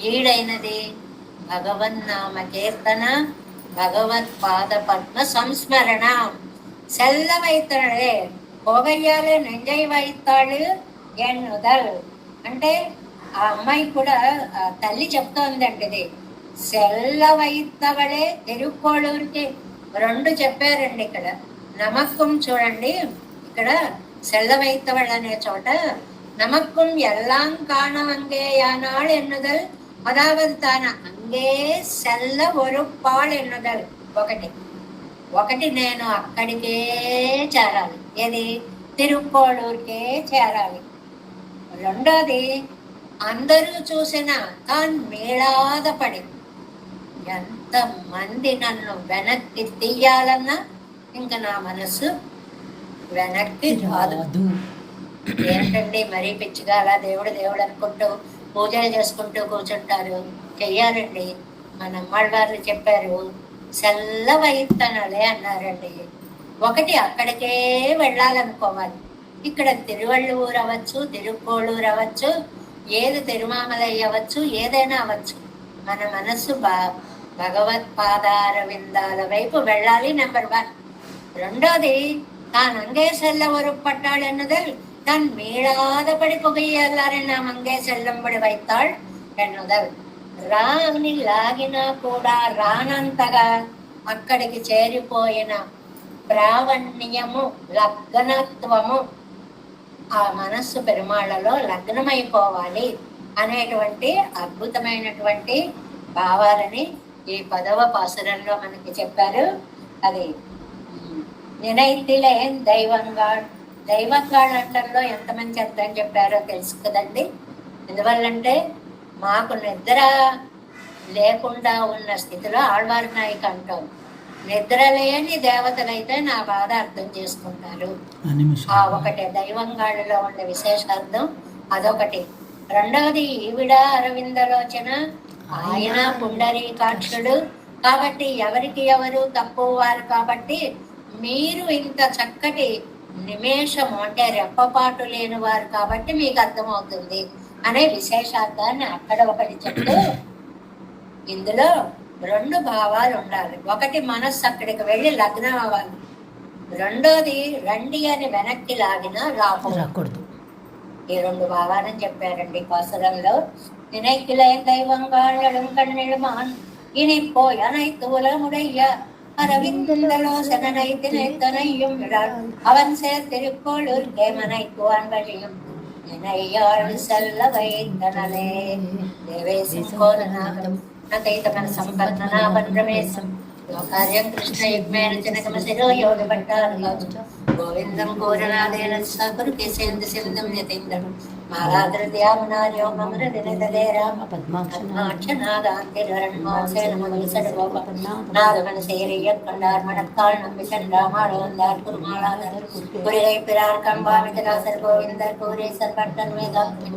ఈడైనది భగవన్నామ కీర్తన, భగవత్ పాద పద్మ సంస్మరణ. సెల్ల వైత్తడే పోగయ్యాలే నెంజై వైతాడు ఎన్నుదల్. అంటే ఆ అమ్మాయి కూడా తల్లి చెప్తోందండి. ఇది సెల్ల వైత్తవడే తిరుక్కోళూరికి రెండు చెప్పారండి. ఇక్కడ నమక్కం చూడండి, ఇక్కడ సెల్ల వైత్తవళ అనే చోట నమక్కం ఎల్లాం కాణవంగే యానాళ్ ఎన్నుదల్ అదావది తాన అంగే సెల్ల ఒరుప్పాళ్ ఎన్నుదల్. ఒకటి నేను అక్కడికే చేరాలి, ఏది తిరుక్కోళూరికే చేరాలి. రెండోది అందరూ చూసిన తాను మేళాదపడి ఎంత మంది నన్ను వెనక్కి తీయాలన్నా ఇంకా నా మనసు వెనక్కి రాదు. ఏంటండి మరీ పిచ్చిగా అలా దేవుడు దేవుడు అనుకుంటూ పూజలు చేసుకుంటూ కూర్చుంటారు. చెయ్యాలండి. మన అమ్మవారు చెప్పారు, సెల్లవైత్తనలే అన్నారండి. ఒకటి అక్కడికే వెళ్ళాలనుకోవాలి. ఇక్కడ తిరువళ్ళూరు అవ్వచ్చు, తిరుక్కోళూరు అవ్వచ్చు, ఏది తిరుమామలై అవ్వచ్చు, ఏదైనా అవ్వచ్చు. మన మనస్సు భగవత్పాదార విందాల వైపు వెళ్ళాలి. నెంబర్ 1. రెండోది తాను అంగే సెల్ల ఒరుపట్టాడు ఎన్నుదల్ తాను మీడాదపడి పొగయ్యాలని నా మంగే సెల్లంబడి వైతాள் ఎన్నుదల్. రాని లాగినా కూడా రానంతగా అక్కడికి చేరిపోయిన ప్రావణ్యము, లగ్నత్వము, ఆ మనస్సు పెరుమాళ్లలో లగ్నమైపోవాలి అనేటువంటి అద్భుతమైనటువంటి భావాలని ఈ 10వ పాసురంలో మనకి చెప్పారు. అది నినైతిలేం దైవంగాడ్. దైవంగాడ్ అంటంలో ఎంతమంది అర్థం చెప్పారో తెలుసు కదండి. ఎందువల్లంటే మాకు నిద్ర లేకుండా ఉన్న స్థితిలో ఆళ్వారు నాయకు అంటాం, నిద్ర లేని దేవతలైతే నా బాధ అర్థం చేసుకుంటారు. ఆ ఒకటి దైవంగాళ్ళలో ఉండే విశేషార్థం అదొకటి. రెండవది ఈవిడ అరవిందలోచన, ఆయన పుండరీకాక్షుడు కాబట్టి ఎవరికి ఎవరు తక్కువ వారు కాబట్టి మీరు ఇంత చక్కటి నిమేషము అంటే రెప్పపాటు లేని వారు కాబట్టి మీకు అర్థమవుతుంది అనే విశేషార్థాన్ని అక్కడ ఒకటి చెప్తూ ఇందులో 2 భావాలు ఉండాలి. ఒకటి మనస్సు అక్కడికి వెళ్ళి లగ్నం అవ్వాలి. రెండోది రండి అని వెనక్కి లాగినా రాకూడదు. ఈ 2 భావాలని చెప్పారండి పాసురంలో. నినైకిలే దైవంగాళ్ళం కన్నెడుమాన్ ఇనిప్పో అனைத்து உலகமுடைய அரவிந்தலோசனைத்தினைத்தனையும் விடால் அவன் சேர்த்திருக்கோளூர் கேமனைக்குவான் வழியும் நினையாள் செல்ல வைத்தனலே தேவேசிம் கோலநாகம் నకైతమన సంపన్ననాభం రమేశం లోకార్యం కృష్ణ యుగ్మేన జనకమశిరో యోగ భట్టారు గోవిందం గోరనాదేన సకురు కేసేంద్ర సింధం యతీంద్రం మాలాద్రద్యామనార్యో మమర దినదలే రామ పద్మాక్షనాదాంతిరణ్మాసేన మగసడ గోప నాదమన సేరియక్ కండార్ మణక్కాల్ నమ్మిషన్ రామాళవందార్ కురుమాళాదర్ కురిగై పిరార్ కంబామితరాసర్ గోవిందర్ కోరేసర్ పట్టన్ వేదాంతం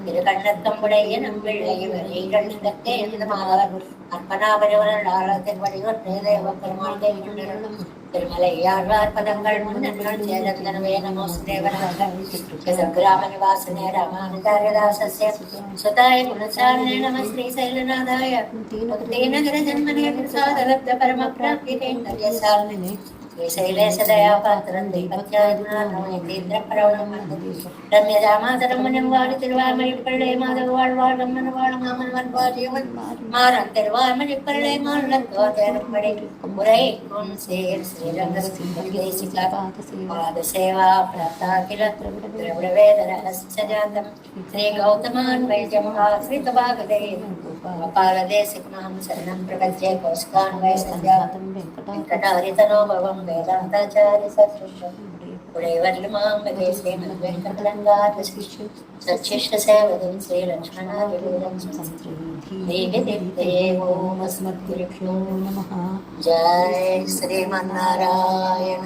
திருக்கண்ணத்தம்புடைய நம்பிள்ளை இரண்டத்தே எழுதமாவர் அற்பனாபரிவராளத்தின் வடிவம் தேவ பெருமாள் கைவிடும் திருமலையாழ்வார் பதங்கள் முன்னங்கள் சேரந்தனவே நமோஸ்தேவனாக கிராம நிவாசனே ராமானுஜாரியதாசஸ்ய சுதாய குணசாலினே நம ஸ்ரீ சைலநாதாய முக்திநகர ஜன்மனே பிரசாதலப்த பரம பிராப்திதே நர்யசாலினே శ్రీశైలేశదయాపాత్రం ദൈവത്യാദിനാഥീന്ദ്രപ്രവണം രമ്യരാമാതരമനം വാടി തിരുവാമഴിപ്പള്ളേ മാധവ വാഴ്വാഴമ്മൻ വാഴമാമൻ വൻവാദിയവൻ മാറൻ തിരുവാമഴിപ്പള്ളേ മാളത്തോടേറപ്പടി ഉരൈക്കും ശ്രീരംഗ പാദസേവാ പ്രാപ്താഖില ദ്രവിഡവേദരഹസ്യജാതം ശ്രീ ഗൗതമാൻവൈദ്യം ആശ്രിതഭാഗതേ పారదేశికం శరణం ప్రపంచే కౌశికాన్వయసంజాతం వెంకటారితనో భవం వేదాంతాచార్య సదృశం పురేవర్లిమాం వదే శ్రీమద్ వెంకటరంగాశిష్యు సచ్చిష్ట సేవదం శ్రీ లక్ష్మణాదివేదం దేవి దివ్యే ఓం అస్మద్గురుభ్యో నమః జై శ్రీమన్నారాయణ.